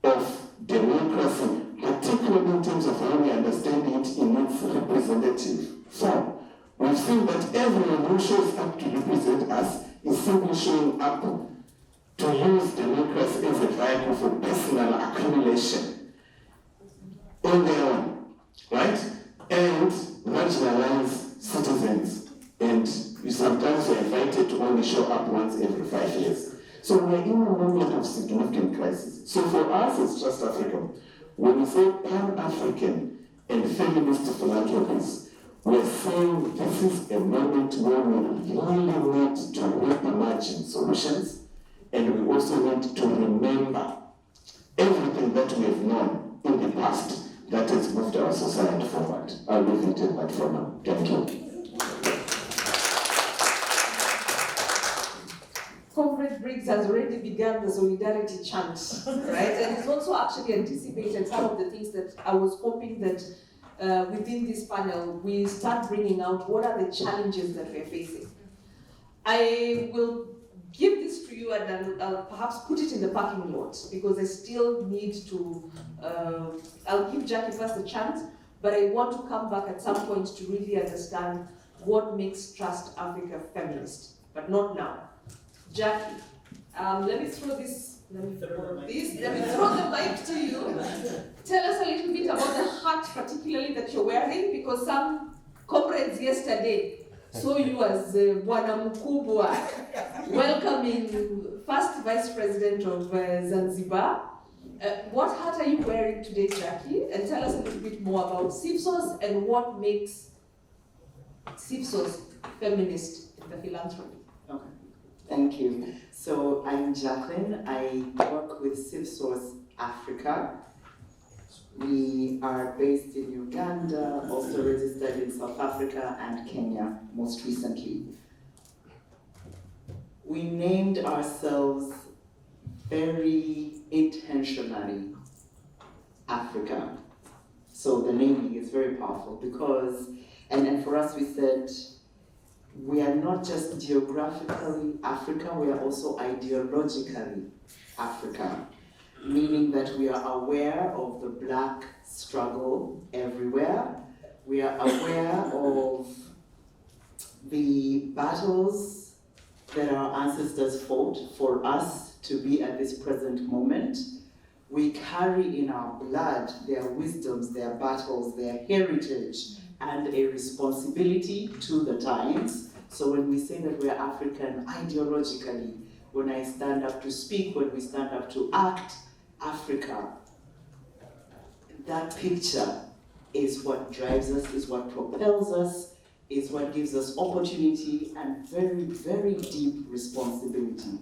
of democracy, particularly in terms of how we understand it in its representative form. We've seen that everyone who shows up to represent us is simply showing up to use democracy as a vehicle for personal accumulation on their own, right? And marginalize citizens. And sometimes you're invited to only show up once every 5 years. So we're in a moment of significant crisis. So for us as Trust Africa, when we say Pan-African and Feminist Philanthropies, we're saying this is a moment where we really need to reimagine solutions, and we also need to remember everything that we have known in the past that has moved our society forward. I'll leave it at that for now. Thank you. Comrade Briggs has already begun the solidarity chant, right? And it's also actually anticipated some of the things that I was hoping that within this panel, we start bringing out what are the challenges that we're facing. I will give this to you and I'll perhaps put it in the parking lot because I still need to, I'll give Jackie first a chance, but I want to come back at some point to really understand what makes Trust Africa feminist, but not now. Jackie, let me throw the mic to you. Tell us a little bit about the hat particularly that you're wearing, because some comrades yesterday saw you as Bwana Mkubwa, welcoming first Vice President of Zanzibar. What hat are you wearing today, Jackie? And tell us a little bit more about CIFSOS and what makes CIFSOS feminist in the philanthropy. Okay, thank you. So I'm Jacqueline. I work with CIFSOS Africa. We are based in Uganda, also registered in South Africa and Kenya most recently. We named ourselves very intentionally Africa. So the naming is very powerful because, and for us we said, we are not just geographically Africa, we are also ideologically Africa. Meaning that we are aware of the Black struggle everywhere. We are aware of the battles that our ancestors fought for us to be at this present moment. We carry in our blood their wisdoms, their battles, their heritage, and a responsibility to the times. So when we say that we're African ideologically, when I stand up to speak, when we stand up to act, Africa, that picture is what drives us, is what propels us, is what gives us opportunity and very, very deep responsibility.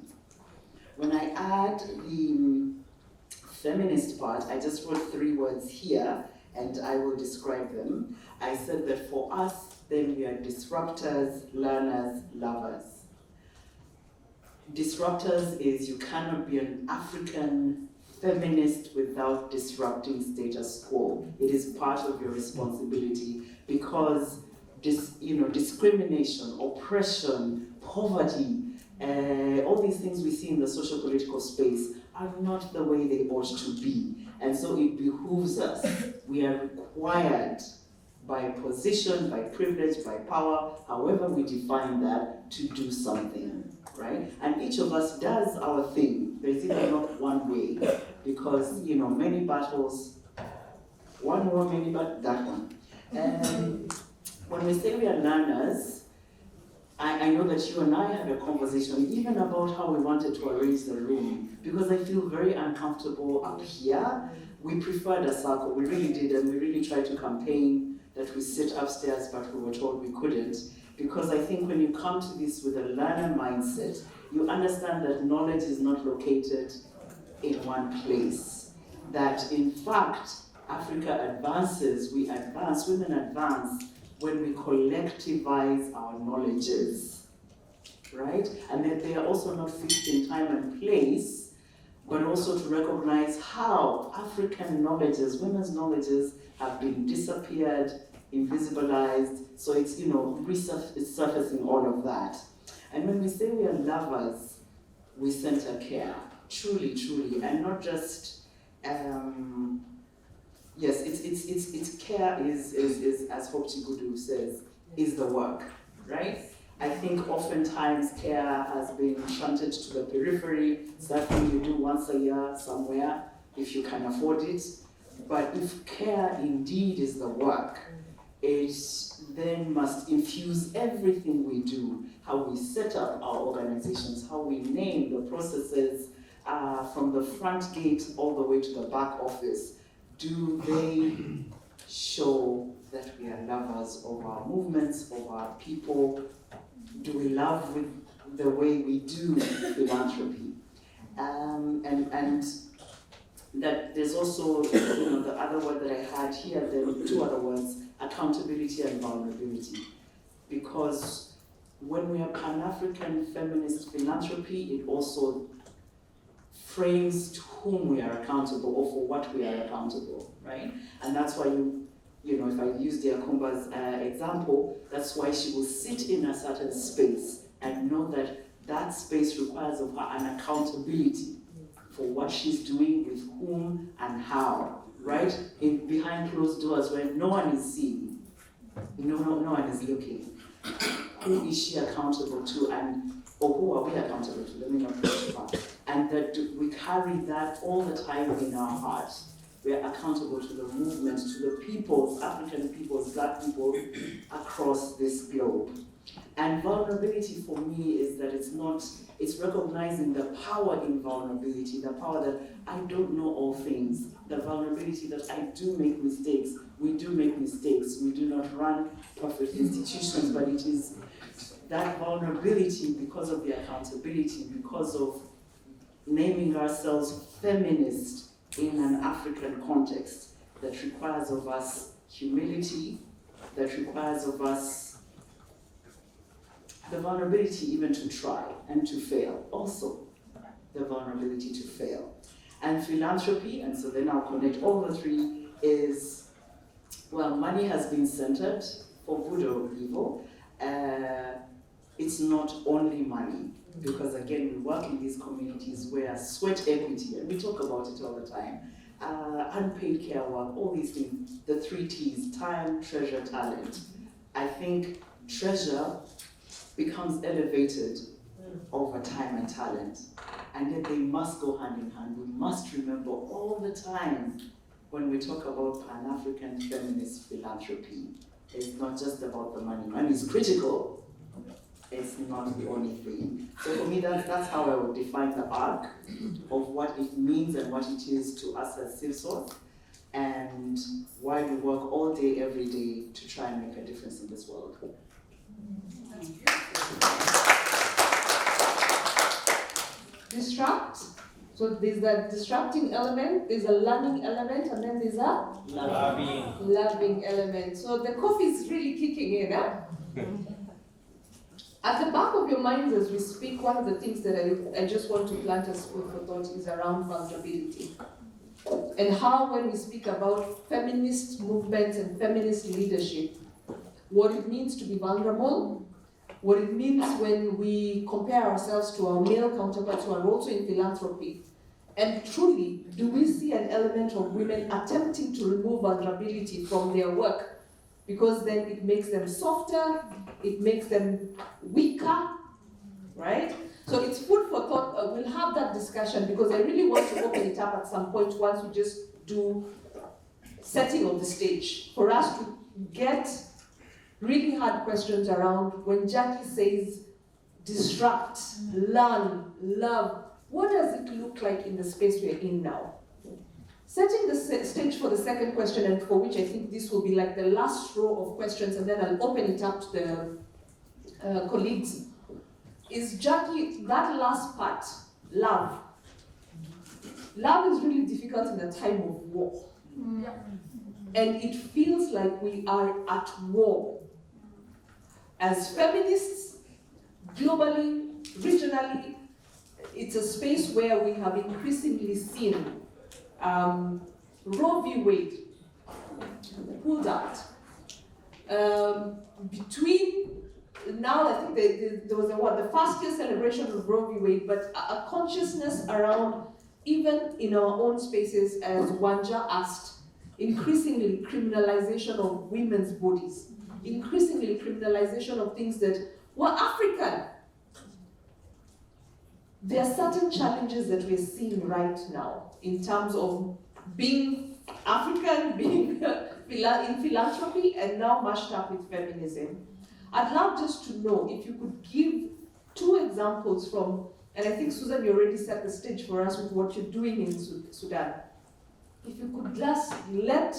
When I add the feminist part, I just wrote 3 words here and I will describe them. I said that for us, then we are disruptors, learners, lovers. Disruptors is you cannot be an African feminist without disrupting status quo. It is part of your responsibility because discrimination, oppression, poverty, all these things we see in the social political space are not the way they ought to be. And so it behooves us. We are required by position, by privilege, by power, however we define that, to do something, right? And each of us does our thing. There's even not one way. because, many battles, one more, many, but that one. And when we say we are learners, I know that you and I had a conversation even about how we wanted to arrange the room, because I feel very uncomfortable up here. We preferred a circle, we really did, and we really tried to campaign that we sit upstairs, but we were told we couldn't. Because I think when you come to this with a learner mindset, you understand that knowledge is not located in one place. That in fact, Africa advances, we advance, women advance, when we collectivize our knowledges, right? And that they are also not fixed in time and place, but also to recognize how African knowledges, women's knowledges, have been disappeared, invisibilized. So it's, it's surfacing all of that. And when we say we are lovers, we center care, truly, truly, and not just, yes, it's care is as Hope Chigudu says, is the work, right? I think oftentimes care has been shunted to the periphery, something you do once a year somewhere, if you can afford it. But if care indeed is the work, it then must infuse everything we do, how we set up our organizations, how we name the processes, from the front gate all the way to the back office. Do they show that we are lovers of our movements, of our people? Do we love with the way we do philanthropy? And that there's also, the other word that I had here, there were two other words, accountability and vulnerability. Because when we are Pan-African Feminist Philanthropy, it also frames to whom we are accountable or for what we are accountable, right? And that's why if I use Diakumba's example, that's why she will sit in a certain space and know that that space requires of her an accountability for what she's doing, with whom and how, right? Behind closed doors where no one is seeing, no one is looking. Who is she accountable to, or who are we accountable to? Let me not go too far. And that we carry that all the time in our hearts. We are accountable to the movement, to the peoples, African peoples, Black people across this globe. And vulnerability for me is that it's recognizing the power in vulnerability, the power that I don't know all things, the vulnerability that I do make mistakes. We do make mistakes. We do not run perfect institutions, but it is that vulnerability because of the accountability, because of naming ourselves feminist in an African context that requires of us humility, that requires of us the vulnerability even to try and to fail, also the vulnerability to fail. And philanthropy, and so then I'll connect all the three, is, well, money has been centered for good or evil. It's not only money, because again, we work in these communities where sweat equity, and we talk about it all the time, unpaid care work, all these things, the 3 T's, time, treasure, talent. I think treasure becomes elevated over time and talent, and yet they must go hand in hand. We must remember all the time when we talk about Pan-African Feminist Philanthropy, it's not just about the money. Money is critical, it's not the only thing. So for me, that's how I would define the arc of what it means and what it is to us as CivSource, and why we work all day, every day to try and make a difference in this world. Disrupt. So there's the disrupting element, there's a learning element, and then there's a loving element. So the coffee is really kicking in, huh? At the back of your minds as we speak, one of the things that I just want to plant as food for thought is around vulnerability. And how when we speak about feminist movements and feminist leadership, what it means to be vulnerable, what it means when we compare ourselves to our male counterparts who are also in philanthropy. And truly, do we see an element of women attempting to remove vulnerability from their work? Because then it makes them softer, it makes them weaker, right? So it's food for thought. We'll have that discussion because I really want to open it up at some point once we just do setting of the stage for us to get really hard questions around when Jackie says disrupt, learn, love. What does it look like in the space we're in now? Setting the stage for the second question, and for which I think this will be like the last row of questions, and then I'll open it up to the colleagues, is Jackie, that last part, love. Love is really difficult in a time of war. And it feels like we are at war. As feminists, globally, regionally, it's a space where we have increasingly seen Roe v. Wade pulled out. Between now, I think there was the first year celebration of Roe v. Wade, but a consciousness around, even in our own spaces, as Wanja asked, increasingly criminalization of women's bodies, increasingly criminalization of things that were African. There are certain challenges that we're seeing right now in terms of being African, being in philanthropy, and now mashed up with feminism. I'd love just to know if you could give 2 examples from, and I think Susan, you already set the stage for us with what you're doing in Sudan. If you could just let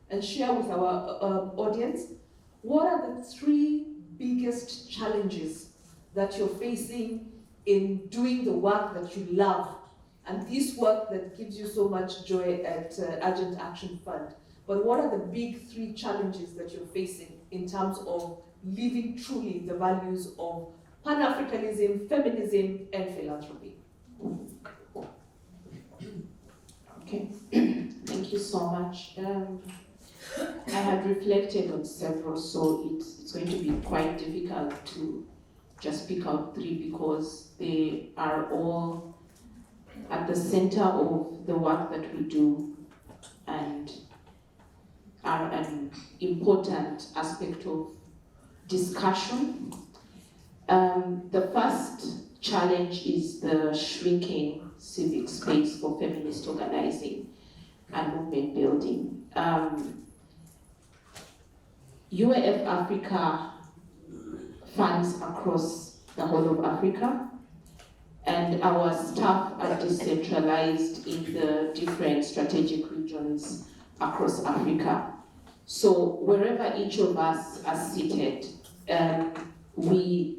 and share with our audience, what are the 3 biggest challenges that you're facing in doing the work that you love, and this work that gives you so much joy at Urgent Action Fund? But what are the big 3 challenges that you're facing in terms of living truly the values of Pan-Africanism, feminism, and philanthropy? Okay, thank you so much. I had reflected on several, so it's going to be quite difficult to just pick out 3 because they are all at the center of the work that we do and are an important aspect of discussion. The first challenge is the shrinking civic space for feminist organizing and movement building. UAF Africa funds across the whole of Africa, and our staff are decentralized in the different strategic regions across Africa. So wherever each of us are seated, we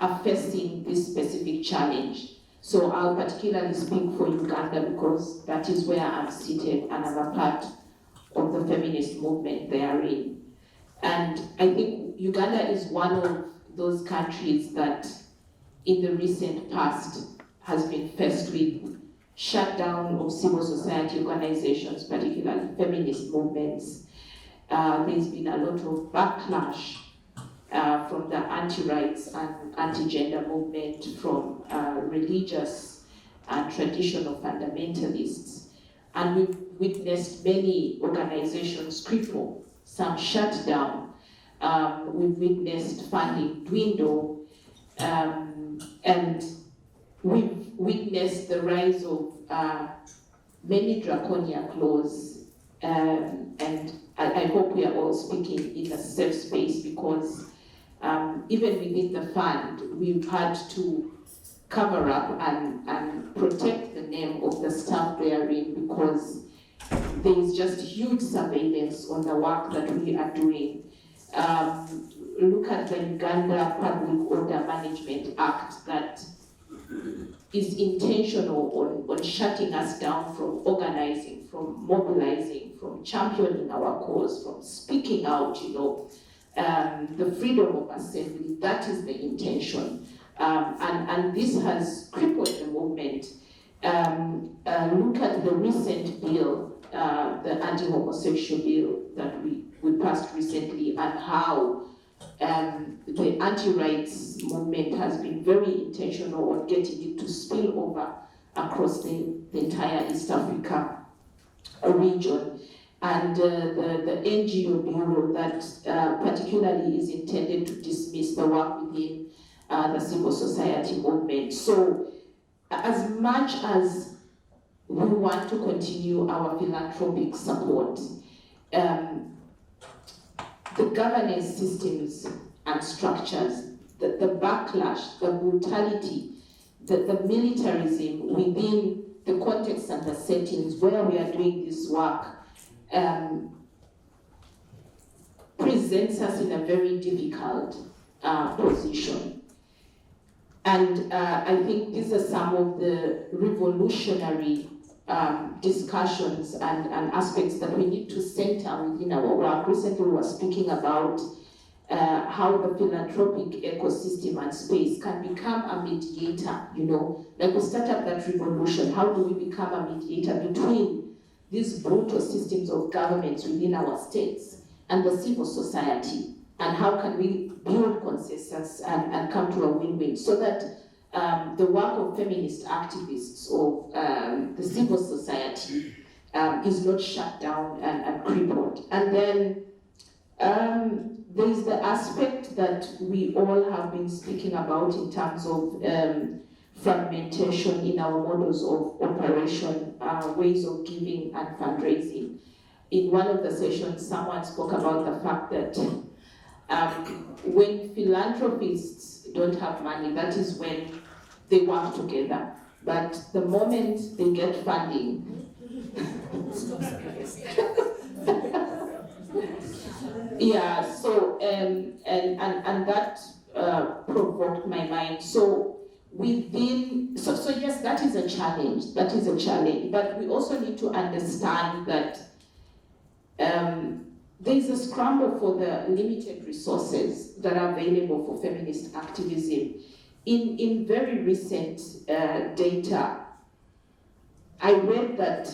are facing this specific challenge. So I'll particularly speak for Uganda because that is where I'm seated and I'm a part of the feminist movement therein. And I think Uganda is one of those countries that in the recent past has been faced with shutdown of civil society organizations, particularly feminist movements. There's been a lot of backlash from the anti-rights and anti-gender movement, from religious and traditional fundamentalists. And we've witnessed many organizations cripple, some shut down. We've witnessed funding dwindle, and we've witnessed the rise of many draconian laws, and I hope we are all speaking in a safe space because even within the fund, we've had to cover up and protect the name of the staff therein because there is just huge surveillance on the work that we are doing. Look at the Uganda Public Order Management Act that is intentional on shutting us down from organizing, from mobilizing, from championing our cause, from speaking out, the freedom of assembly. That is the intention. And this has crippled the movement. Look at the recent bill, the anti-homosexual bill that we passed recently, and how the anti-rights movement has been very intentional on getting it to spill over across the entire East Africa region. And the NGO bureau that particularly is intended to dismiss the work within the civil society movement. So as much as we want to continue our philanthropic support, the governance systems and structures, the backlash, the brutality, the militarism within the context and the settings where we are doing this work presents us in a very difficult position. And I think these are some of the revolutionary discussions and aspects that we need to center within our work. Recently we were speaking about how the philanthropic ecosystem and space can become a mediator, you know, like we start up that revolution. How do we become a mediator between these brutal systems of governments within our states and the civil society? And how can we build consensus and come to a win-win so that the work of feminist activists or the civil society is not shut down and crippled. And then there is the aspect that we all have been speaking about in terms of fragmentation in our models of operation, ways of giving and fundraising. In one of the sessions, someone spoke about the fact that when philanthropists don't have money, that is when they work together. But the moment they get funding, yeah, so and that provoked my mind. So within, so yes, that is a challenge. That is a challenge. But we also need to understand that there is a scramble for the limited resources that are available for feminist activism. In very recent data, I read that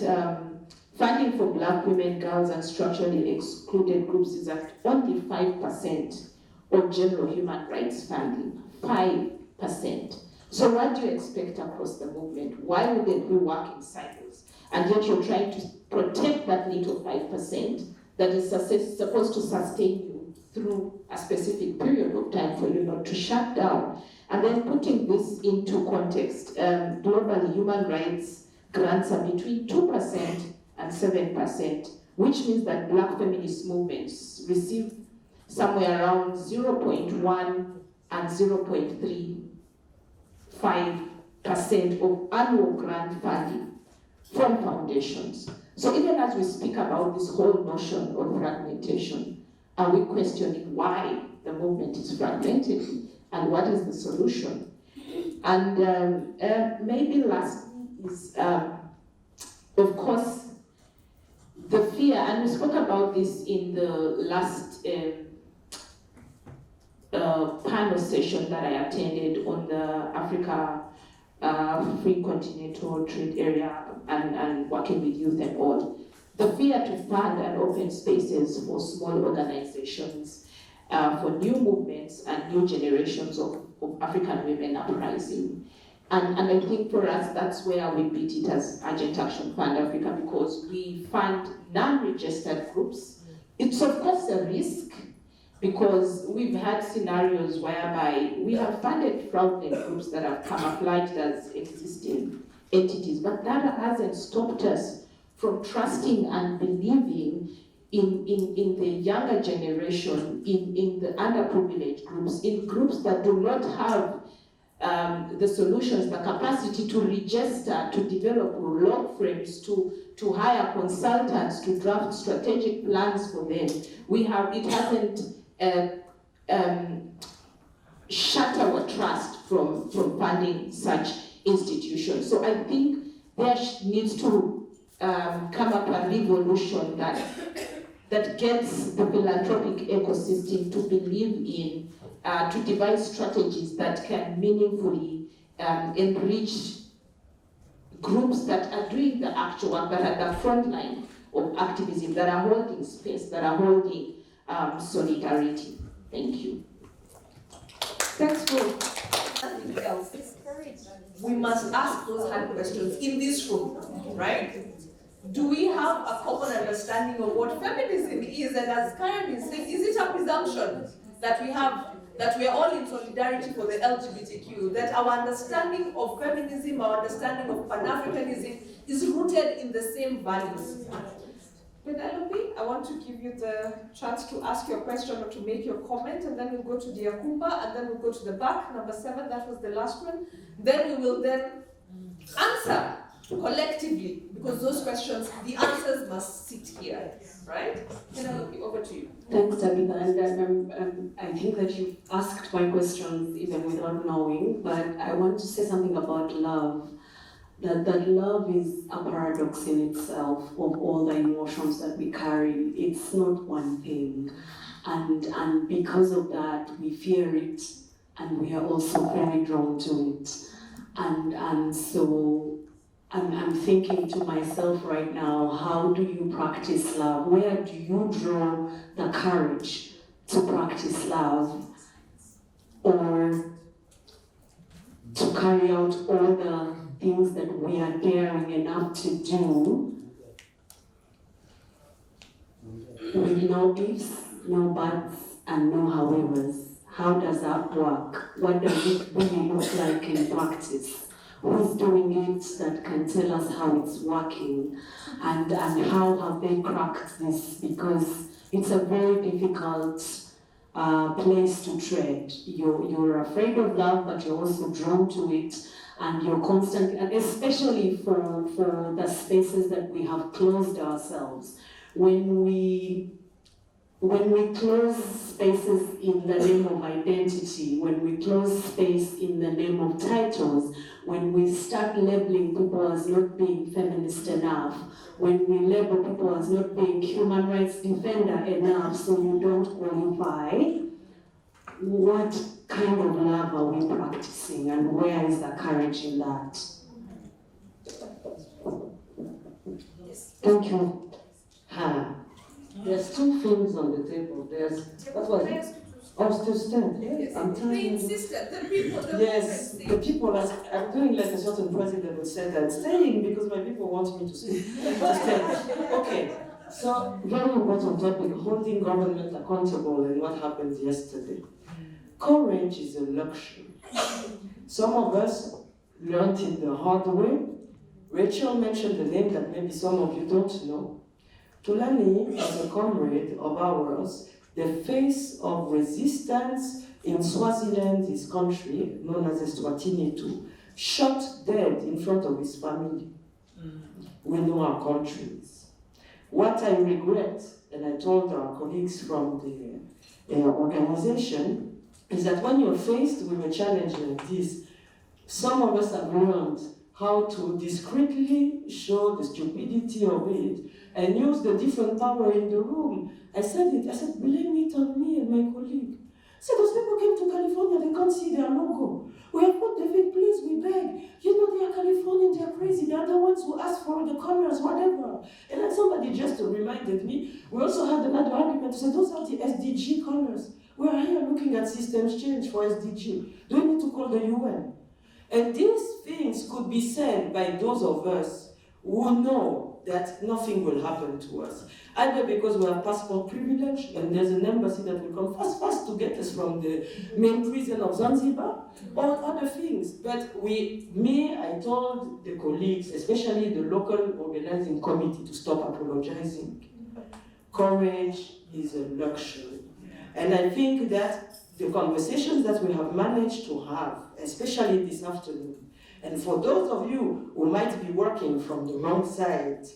funding for Black women, girls, and structurally excluded groups is at only 5% of general human rights funding. 5%. So what do you expect across the movement? Why wouldn't we work in silos? And yet you're trying to protect that little 5% that is supposed to sustain you through a specific period of time for you not to shut down. And then putting this into context, globally human rights grants are between 2% and 7%, which means that Black feminist movements receive somewhere around 0.1 and 0.35% of annual grant funding from foundations. So even as we speak about this whole notion of fragmentation, are we questioning why the movement is fragmented and what is the solution? And maybe lastly is, of course, the fear, and we spoke about this in the last panel session that I attended on the Africa Free Continental Trade Area and working with youth and all. The fear to fund and open spaces for small organizations, for new movements and new generations of African women uprising. And I think for us, that's where we beat it as Urgent Action Fund Africa, because we fund non-registered groups. It's of course a risk, because we've had scenarios whereby we have funded fraudulent groups that have camouflaged as existing entities, but that hasn't stopped us from trusting and believing in the younger generation, in the underprivileged groups, in groups that do not have the solutions, the capacity to register, to develop log frames, to hire consultants, to draft strategic plans for them. It hasn't shut our trust from funding such institutions. So I think there needs to come up a revolution that gets the philanthropic ecosystem to believe in, to devise strategies that can meaningfully enrich groups that are doing the actual work, that are at the front line of activism, that are holding space, that are holding solidarity. Thank you. Thanks for nothing else. We must ask those hard questions in this room, right? Do we have a common understanding of what feminism is? And as Karen is saying, is it a presumption that we have that we are all in solidarity for the LGBTQ, that our understanding of feminism, our understanding of Pan-Africanism is rooted in the same values. Penelope, I want to give you the chance to ask your question or to make your comment, and then we'll go to the Akumba, and then we'll go to the back, number 7, that was the last one. Then we will then answer collectively, because those questions, the answers must sit here, right? Penelope, over to you. Thanks, Tabitha, and I think that you've asked my questions even without knowing, but I want to say something about love. That love is a paradox in itself of all the emotions that we carry. It's not one thing. And because of that, we fear it, and we are also very drawn to it. And so I'm thinking to myself right now, how do you practice love? Where do you draw the courage to practice love? Or to carry out all the things that we are daring enough to do with no ifs, no buts, and no howevers. How does that work? What does it really look like in practice? Who's doing it that can tell us how it's working? And how have they cracked this? Because it's a very difficult place to tread. You're afraid of love, but you're also drawn to it. And you're constantly, and especially for the spaces that we have closed ourselves. When we close spaces in the name of identity, when we close space in the name of titles, when we start labeling people as not being feminist enough, when we label people as not being human rights defender enough so you don't qualify, what kind of love are we practicing, and where is the courage in that? Thank you. Hannah. There's two things on the table. There's what was it? Oh, still stand. Yes, I'm telling you. The people. Yes, the people. I'm doing like a certain president would say that, staying because my people want me to stay. Okay. So very important topic: holding government accountable and what happened yesterday. Courage is a luxury. Some of us learned it the hard way. Rachel mentioned the name that maybe some of you don't know. Tulani is a comrade of ours, the face of resistance in Swaziland, his country, known as Eswatini too, shot dead in front of his family. We know our countries. What I regret, and I told our colleagues from the organization, is that when you're faced with a challenge like this, some of us have learned how to discreetly show the stupidity of it and use the different power in the room. I said, blame it on me and my colleague. I said, those people came to California, they can't see their logo. We have put the thing, please, we beg. You know, they are Californian, they are crazy, they are the ones who ask for the colors, whatever. And then somebody just reminded me, we also had another argument to say, those are the SDG colors. We are here looking at systems change for SDG. Do we need to call the UN? And these things could be said by those of us who know that nothing will happen to us. Either because we have passport privilege and there's an embassy that will come fast to get us from the main prison of Zanzibar, or other things. But I told the colleagues, especially the local organizing committee, to stop apologizing. Courage is a luxury. And I think that the conversations that we have managed to have, especially this afternoon, and for those of you who might be working from the wrong side,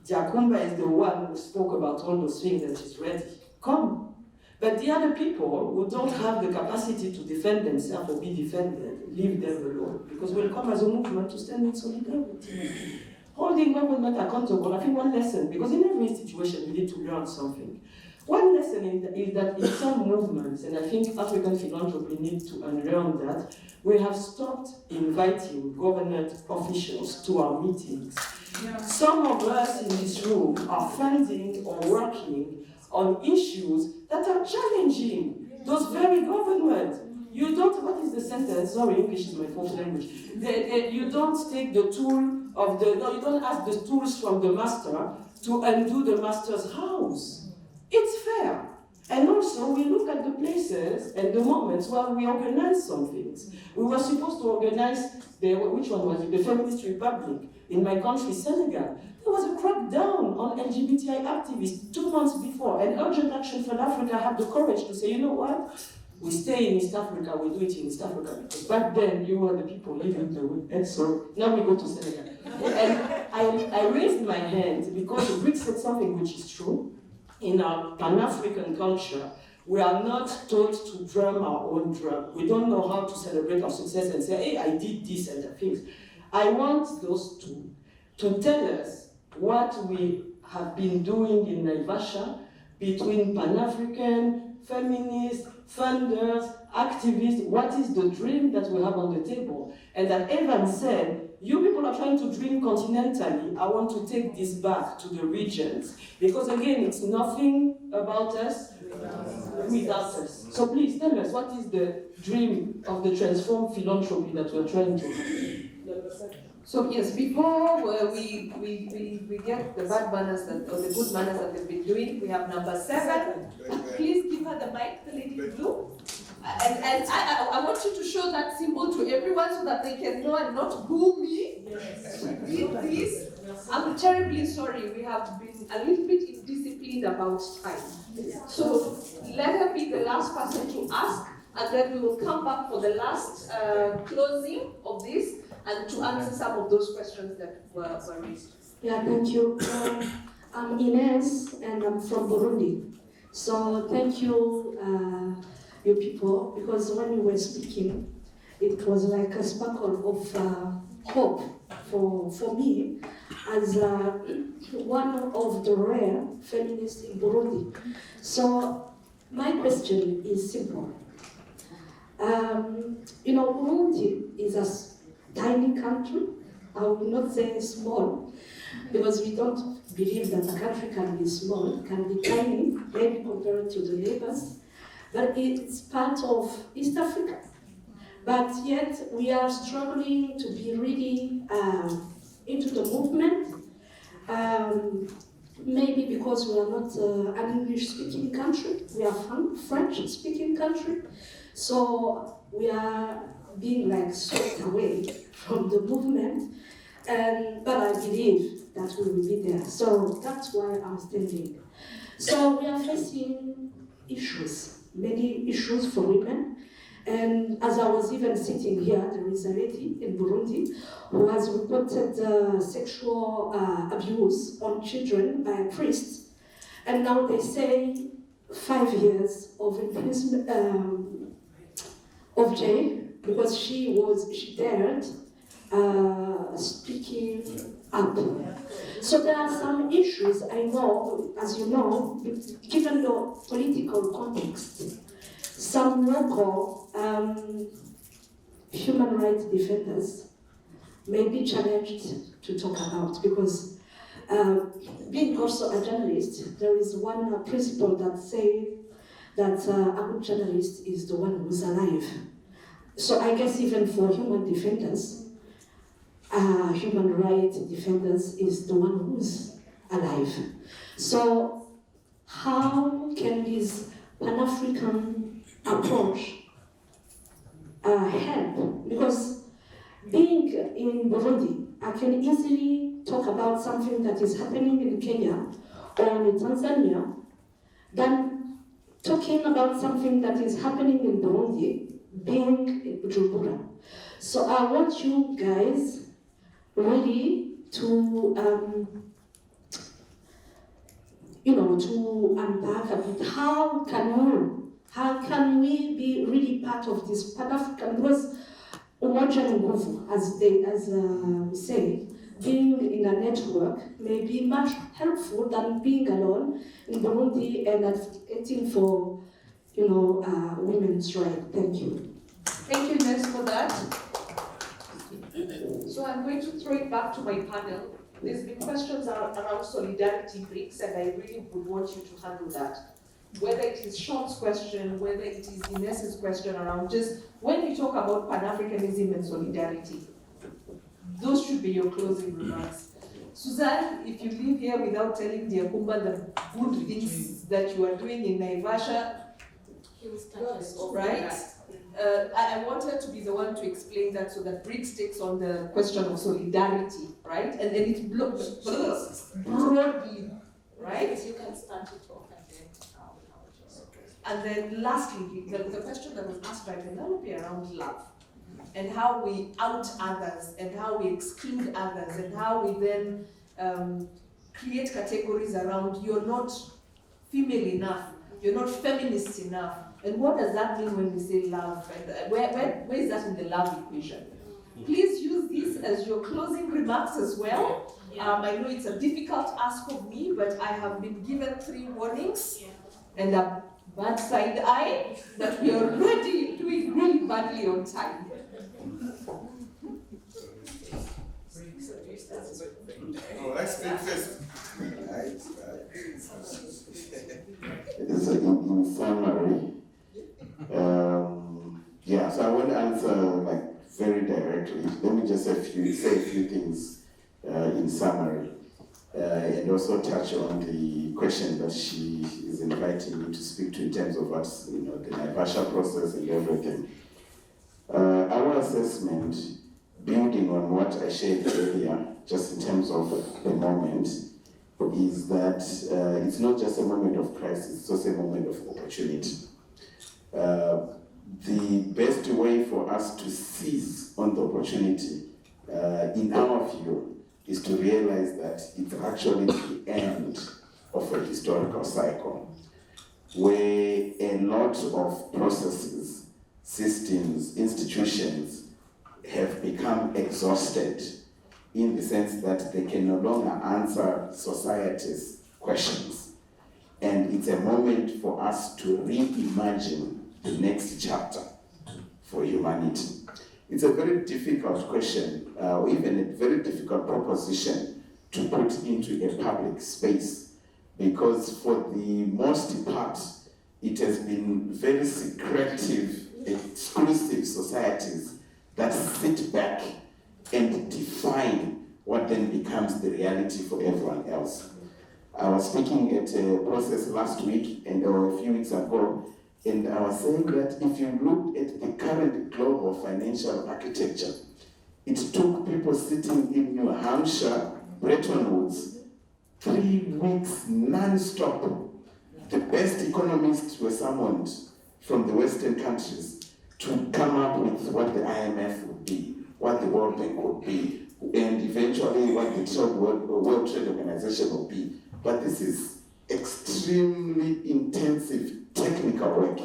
Akumba is the one who spoke about all those things and she's ready. Come. But the other people who don't have the capacity to defend themselves or be defended, leave them alone. Because we'll come as a movement to stand in solidarity. Holding government accountable, I think one lesson, because in every situation you need to learn something. One lesson is that in some movements, and I think African philanthropy needs to unlearn that, we have stopped inviting government officials to our meetings. Yeah. Some of us in this room are funding or working on issues that are challenging those very government. You don't, what is the sentence? Sorry, English is my fourth language. You don't take the tool of you don't ask the tools from the master to undo the master's house. It's fair. And also, we look at the places and the moments where we organize some things. We were supposed to organize which one was it? The Feminist Republic in my country, Senegal. There was a crackdown on LGBTI activists 2 months before, and Urgent Action for Africa had the courage to say, you know what? We stay in East Africa, we do it in East Africa, because back then you were the people leading the way. And so now we go to Senegal. And I raised my hand because Rick said something which is true. In our Pan-African culture, we are not taught to drum our own drum. We don't know how to celebrate our success and say, hey, I did this and that things. I want those two to tell us what we have been doing in Naivasha between Pan-African, feminists, funders, activists, what is the dream that we have on the table? And that Evan said, you people are trying to dream continentally, I want to take this back to the regions. Because again, it's nothing about us without us. So please tell us, what is the dream of the transformed philanthropy that we're trying to do? So yes, before we get the bad manners or the good manners that they've been doing, we have number 7. Please give her the mic, the lady in blue. And I want you to show that symbol to everyone so that they can know and not boo me. Yes. Did this. I'm terribly sorry. We have been a little bit indisciplined about time. So let her be the last person to ask, and then we will come back for the last closing of this and to answer some of those questions that were raised. Yeah, thank you. I'm Ines, and I'm from Burundi. So thank you, you people, because when you were speaking, it was like a sparkle of hope for me as one of the rare feminists in Burundi. So my question is simple. Burundi is a tiny country. I will not say small, because we don't believe that a country can be small, can be tiny, maybe compared to the neighbors, but it's part of East Africa. But yet we are struggling to be really into the movement, maybe because we are not an English-speaking country, we are a French-speaking country, so we are being like swept away from the movement, but I believe that we will be there. So that's why I'm standing. So we are facing issues, many issues for women. And as I was even sitting here, there is a lady in Burundi who has reported sexual abuse on children by a priest. And now they say 5 years of imprisonment, of jail, because she dared speaking up. So there are some issues, I know, as you know, given the political context, some local human rights defenders may be challenged to talk about, because being also a journalist, there is one principle that says that a good journalist is the one who's alive. So I guess even for human defenders, human rights defenders is the one who's alive. So how can this Pan-African approach help? Because being in Burundi, I can easily talk about something that is happening in Kenya or in Tanzania than talking about something that is happening in Burundi, being in Bujumbura. So I want you guys really to, to unpack a bit. How can we be really part of this Pan-African? Because as we say, being in a network may be much helpful than being alone in Burundi and advocating for, women's rights. Thank you. Thank you, Nes, for that. So I'm going to throw it back to my panel. There's been questions around solidarity bricks, and I really would want you to handle that. Whether it is Sean's question, whether it is Ines's question around just when you talk about Pan-Africanism and solidarity, those should be your closing remarks. Suzanne, if you leave here without telling Diakumba the good things that you are doing in Naivasha, right? I wanted to be the one to explain that so that Briggs takes on the question of solidarity, right? And then it's broadly, right? Yes, you can start it off and then lastly, the question that was asked by Penelope around love and how we out others and how we exclude others and how we then create categories around you're not female enough, you're not feminist enough. And what does that mean when we say love? And where is that in the love equation? Please use this as your closing remarks as well. I know it's a difficult ask of me, but I have been given 3 warnings and a bad side eye that we are already doing really badly on time. Oh, let's speak first. It's in summary. So I want to answer very directly. Let me just say a few things in summary, and also touch on the question that she is inviting me to speak to in terms of what's the Naivasha process and everything. Our assessment, building on what I shared earlier, just in terms of the moment, is that it's not just a moment of crisis, it's also a moment of opportunity. The best way for us to seize on the opportunity, in our view, is to realize that it's actually the end of a historical cycle, where a lot of processes, systems, institutions have become exhausted in the sense that they can no longer answer society's questions. And it's a moment for us to reimagine the next chapter for humanity. It's a very difficult question, or even a very difficult proposition to put into a public space, because for the most part, it has been very secretive, exclusive societies that sit back and define what then becomes the reality for everyone else. I was speaking at a process last week or a few weeks ago, and I was saying that if you look at the current global financial architecture, it took people sitting in New Hampshire, Bretton Woods, 3 weeks non-stop. The best economists were summoned from the Western countries to come up with what the IMF would be, what the World Bank would be, and eventually what the World Trade Organization will be. But this is extremely intensive technical work.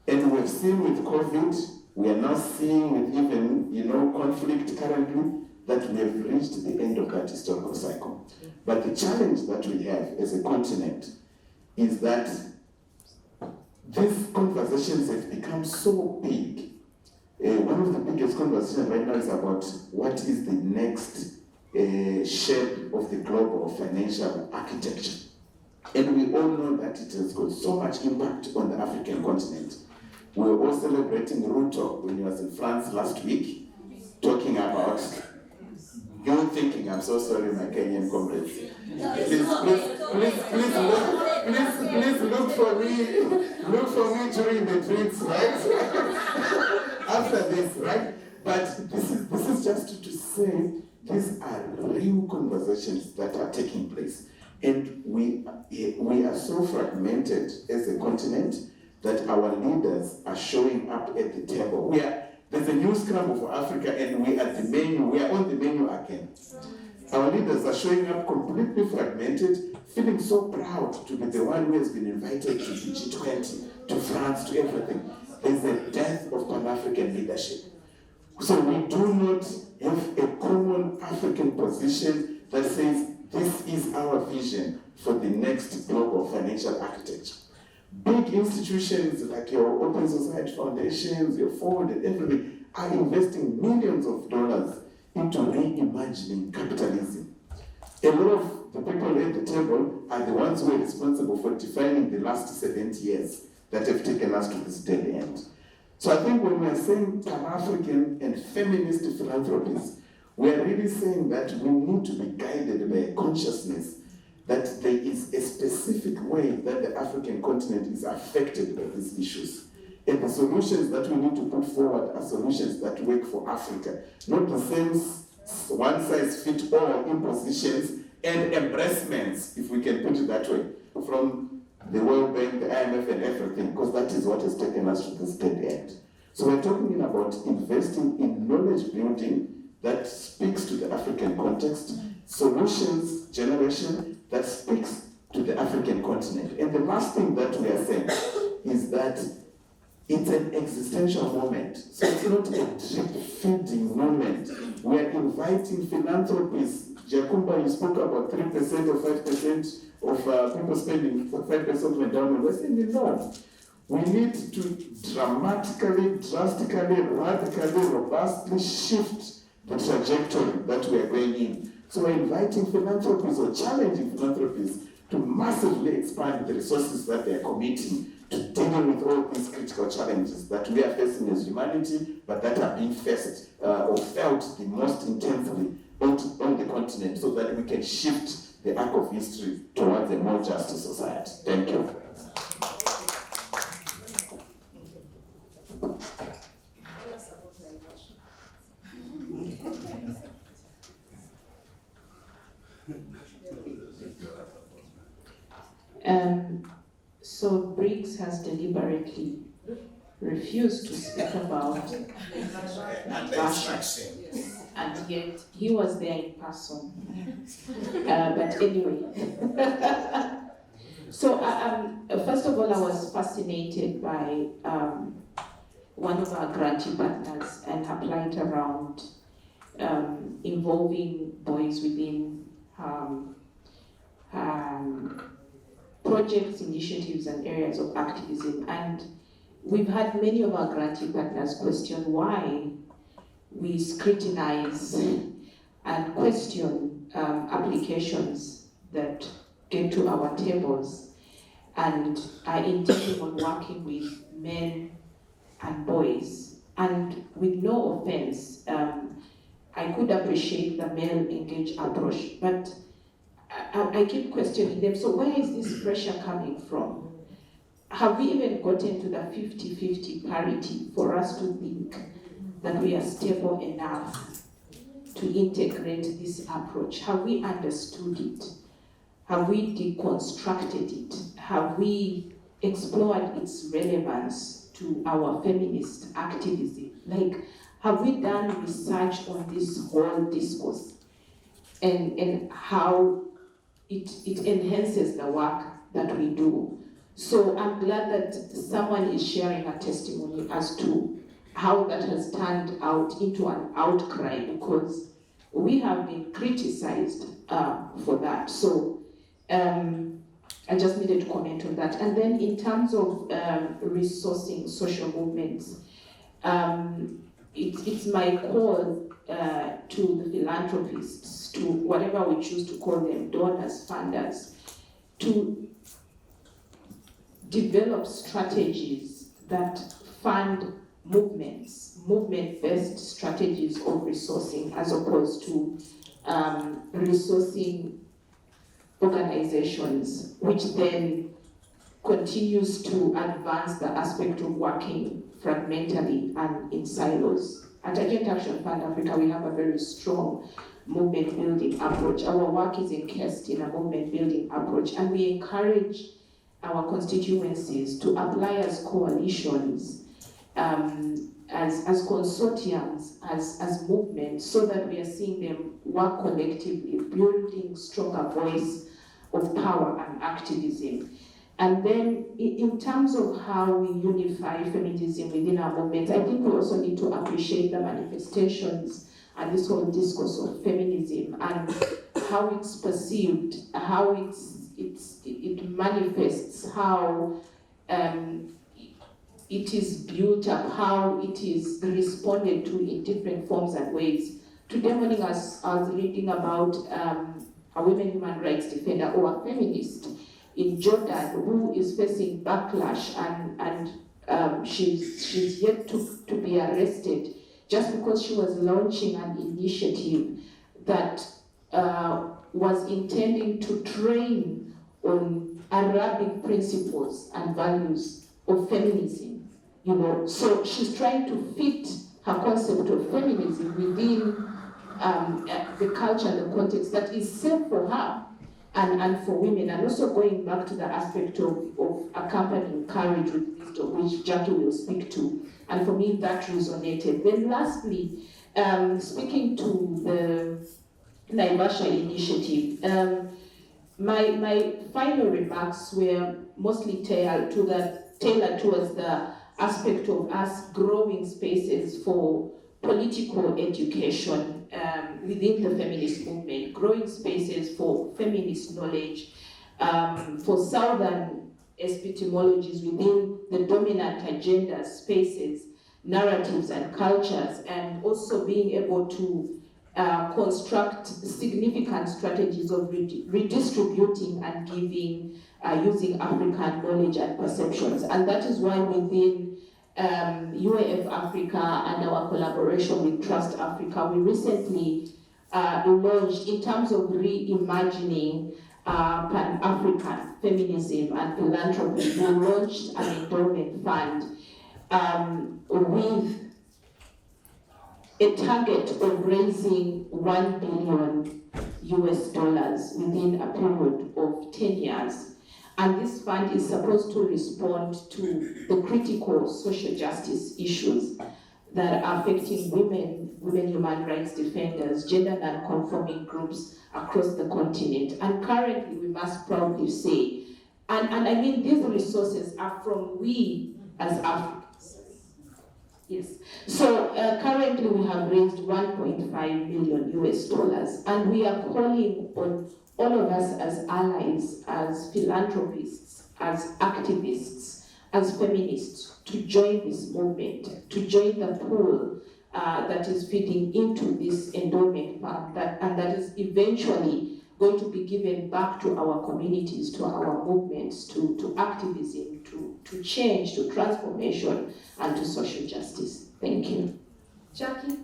And we've seen with COVID, we are now seeing with even, conflict currently, that we have reached the end of that historical cycle. But the challenge that we have as a continent is that these conversations have become so big. One of the biggest conversations right now is about what is the next shape of the global financial architecture. And we all know that it has got so much impact on the African continent. We were all celebrating Ruto when he was in France last week, talking about you're thinking, I'm so sorry, my Kenyan comrades. Please look for me during the drinks, right? After this, right? But this is just to say these are real conversations that are taking place. And we are so fragmented as a continent that our leaders are showing up at the table. There's a new scramble for Africa, and we are on the menu again. Our leaders are showing up completely fragmented, feeling so proud to be the one who has been invited to the G20, to France, to everything. There's a death of Pan-African leadership. So we do not have a common African position that says this is our vision for the next global financial architecture. Big institutions like your Open Society Foundations, your Ford and everything are investing millions of dollars into reimagining capitalism. A lot of the people at the table are the ones who are responsible for defining the last 70 years that have taken us to this dead end. So I think when we are saying Pan-African and Feminist Philanthropies, we are really saying that we need to be guided by a consciousness that there is a specific way that the African continent is affected by these issues. And the solutions that we need to put forward are solutions that work for Africa, not the same one-size-fits-all impositions and embracements, if we can put it that way, from the World Bank, the IMF, and everything, because that is what has taken us to this dead end. So we're talking about investing in knowledge building that speaks to the African context, solutions generation that speaks to the African continent. And the last thing that we are saying is that it's an existential moment. So it's not a drip-feeding moment. We're inviting philanthropies. Jakumba, you spoke about 3% or 5% of people spending 5% of endowment. We're saying no. We need to dramatically, drastically, radically, robustly shift the trajectory that we are going in. So we're inviting philanthropies or challenging philanthropies to massively expand the resources that they are committing to dealing with all these critical challenges that we are facing as humanity, but that are being faced or felt the most intensely on the continent, so that we can shift the arc of history towards a more just society. Thank you. So Briggs has deliberately refused to speak about Russia, and yet he was there in person. But anyway, so first of all, I was fascinated by one of our grantee partners and her plight around involving boys within projects, initiatives, and areas of activism. And we've had many of our grantee partners question why we scrutinize and question applications that get to our tables and are intending on working with men and boys. And with no offense, I could appreciate the male engaged approach, but I keep questioning them. So where is this pressure coming from? Have we even gotten to the 50-50 parity for us to think that we are stable enough to integrate this approach? Have we understood it? Have we deconstructed it? Have we explored its relevance to our feminist activism? Like, have we done research on this whole discourse and how it enhances the work that we do? So I'm glad that someone is sharing a testimony as to how that has turned out into an outcry, because we have been criticized for that. So I just needed to comment on that. And then in terms of resourcing social movements, it's my call to the philanthropists, to whatever we choose to call them, donors, funders, to develop strategies that fund movements, movement-based strategies of resourcing, as opposed to resourcing organizations, which then continues to advance the aspect of working fragmentally and in silos. At Agent Action Fund Africa, we have a very strong movement building approach. Our work is encased in a movement building approach, and we encourage our constituencies to apply as coalitions, as consortiums, as movements, so that we are seeing them work collectively, building stronger voice of power and activism. And then in terms of how we unify feminism within our movements, I think we also need to appreciate the manifestations and this whole discourse of feminism and how it's perceived, how it manifests, how it is built up, how it is responded to in different forms and ways. Today morning I was reading about a women human rights defender or a feminist in Jordan who is facing backlash, and she's yet to be arrested just because she was launching an initiative that was intending to train on Arabic principles and values of feminism, you know. So she's trying to fit her concept of feminism within the culture and the context that is safe for her and for women, and also going back to the aspect of accompanying courage with wisdom, which Jackie will speak to. And for me, that resonated. Then lastly, speaking to the Naivasha initiative, my final remarks were mostly tailored towards the aspect of us growing spaces for political education within the feminist movement, growing spaces for feminist knowledge, for southern epistemologies within the dominant agenda spaces, narratives and cultures, and also being able to construct significant strategies of redistributing and giving using African knowledge and perceptions. And that is why within UAF Africa and our collaboration with Trust Africa, we recently launched, in terms of reimagining Pan-African feminism and philanthropy, we launched an endowment fund with a target of raising $1 billion within a period of 10 years. And this fund is supposed to respond to the critical social justice issues that are affecting women human rights defenders, gender non-conforming groups across the continent. And currently, we must proudly say, and I mean these resources are from we as Africans. Yes. So currently we have raised $1.5 million, and we are calling on all of us as allies, as philanthropists, as activists, as feminists, to join this movement, to join the pool that is feeding into this endowment fund, and that is eventually going to be given back to our communities, to our movements, to activism, to change, to transformation, and to social justice. Thank you. Jackie?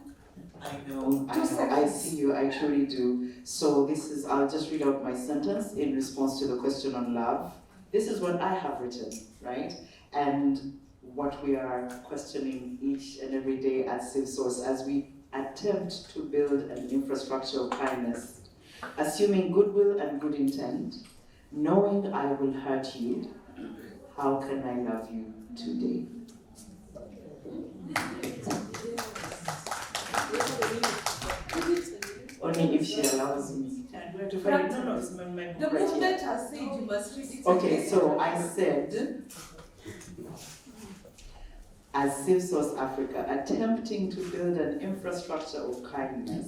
I know, I see you, I truly do. So I'll just read out my sentence in response to the question on love. This is what I have written, right? And what we are questioning each and every day at CivSource as we attempt to build an infrastructure of kindness, assuming goodwill and good intent, knowing I will hurt you, how can I love you today? Only if she allows me. The movement has said you must read it. Okay, so I said, as CivSource Africa, attempting to build an infrastructure of kindness,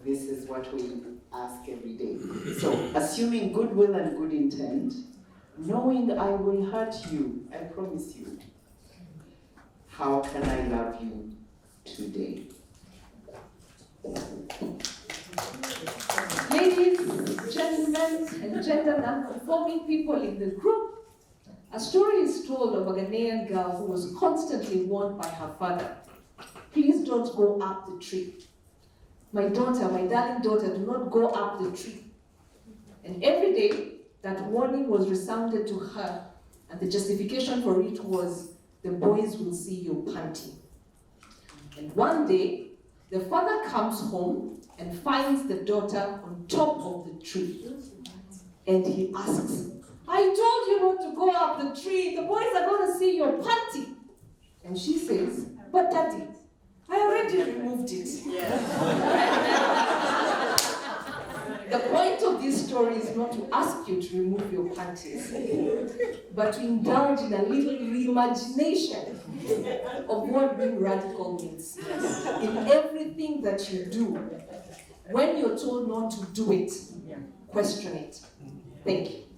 this is what we ask every day. So, assuming goodwill and good intent, knowing I will hurt you, I promise you, how can I love you today? Ladies, gentlemen, and gender non-conforming people in the group, a story is told of a Ghanaian girl who was constantly warned by her father, please don't go up the tree. My daughter, my darling daughter, do not go up the tree. And every day, that warning was resounded to her, and the justification for it was, the boys will see you panting. And one day, the father comes home and finds the daughter on top of the tree. And he asks, I told you not to go up the tree. The boys are going to see your panty. And she says, but daddy, I already removed it. The point of this story is not to ask you to remove your panties, but to indulge in a little reimagination of what being radical means. In everything that you do, when you're told not to do it, question it. Thank you.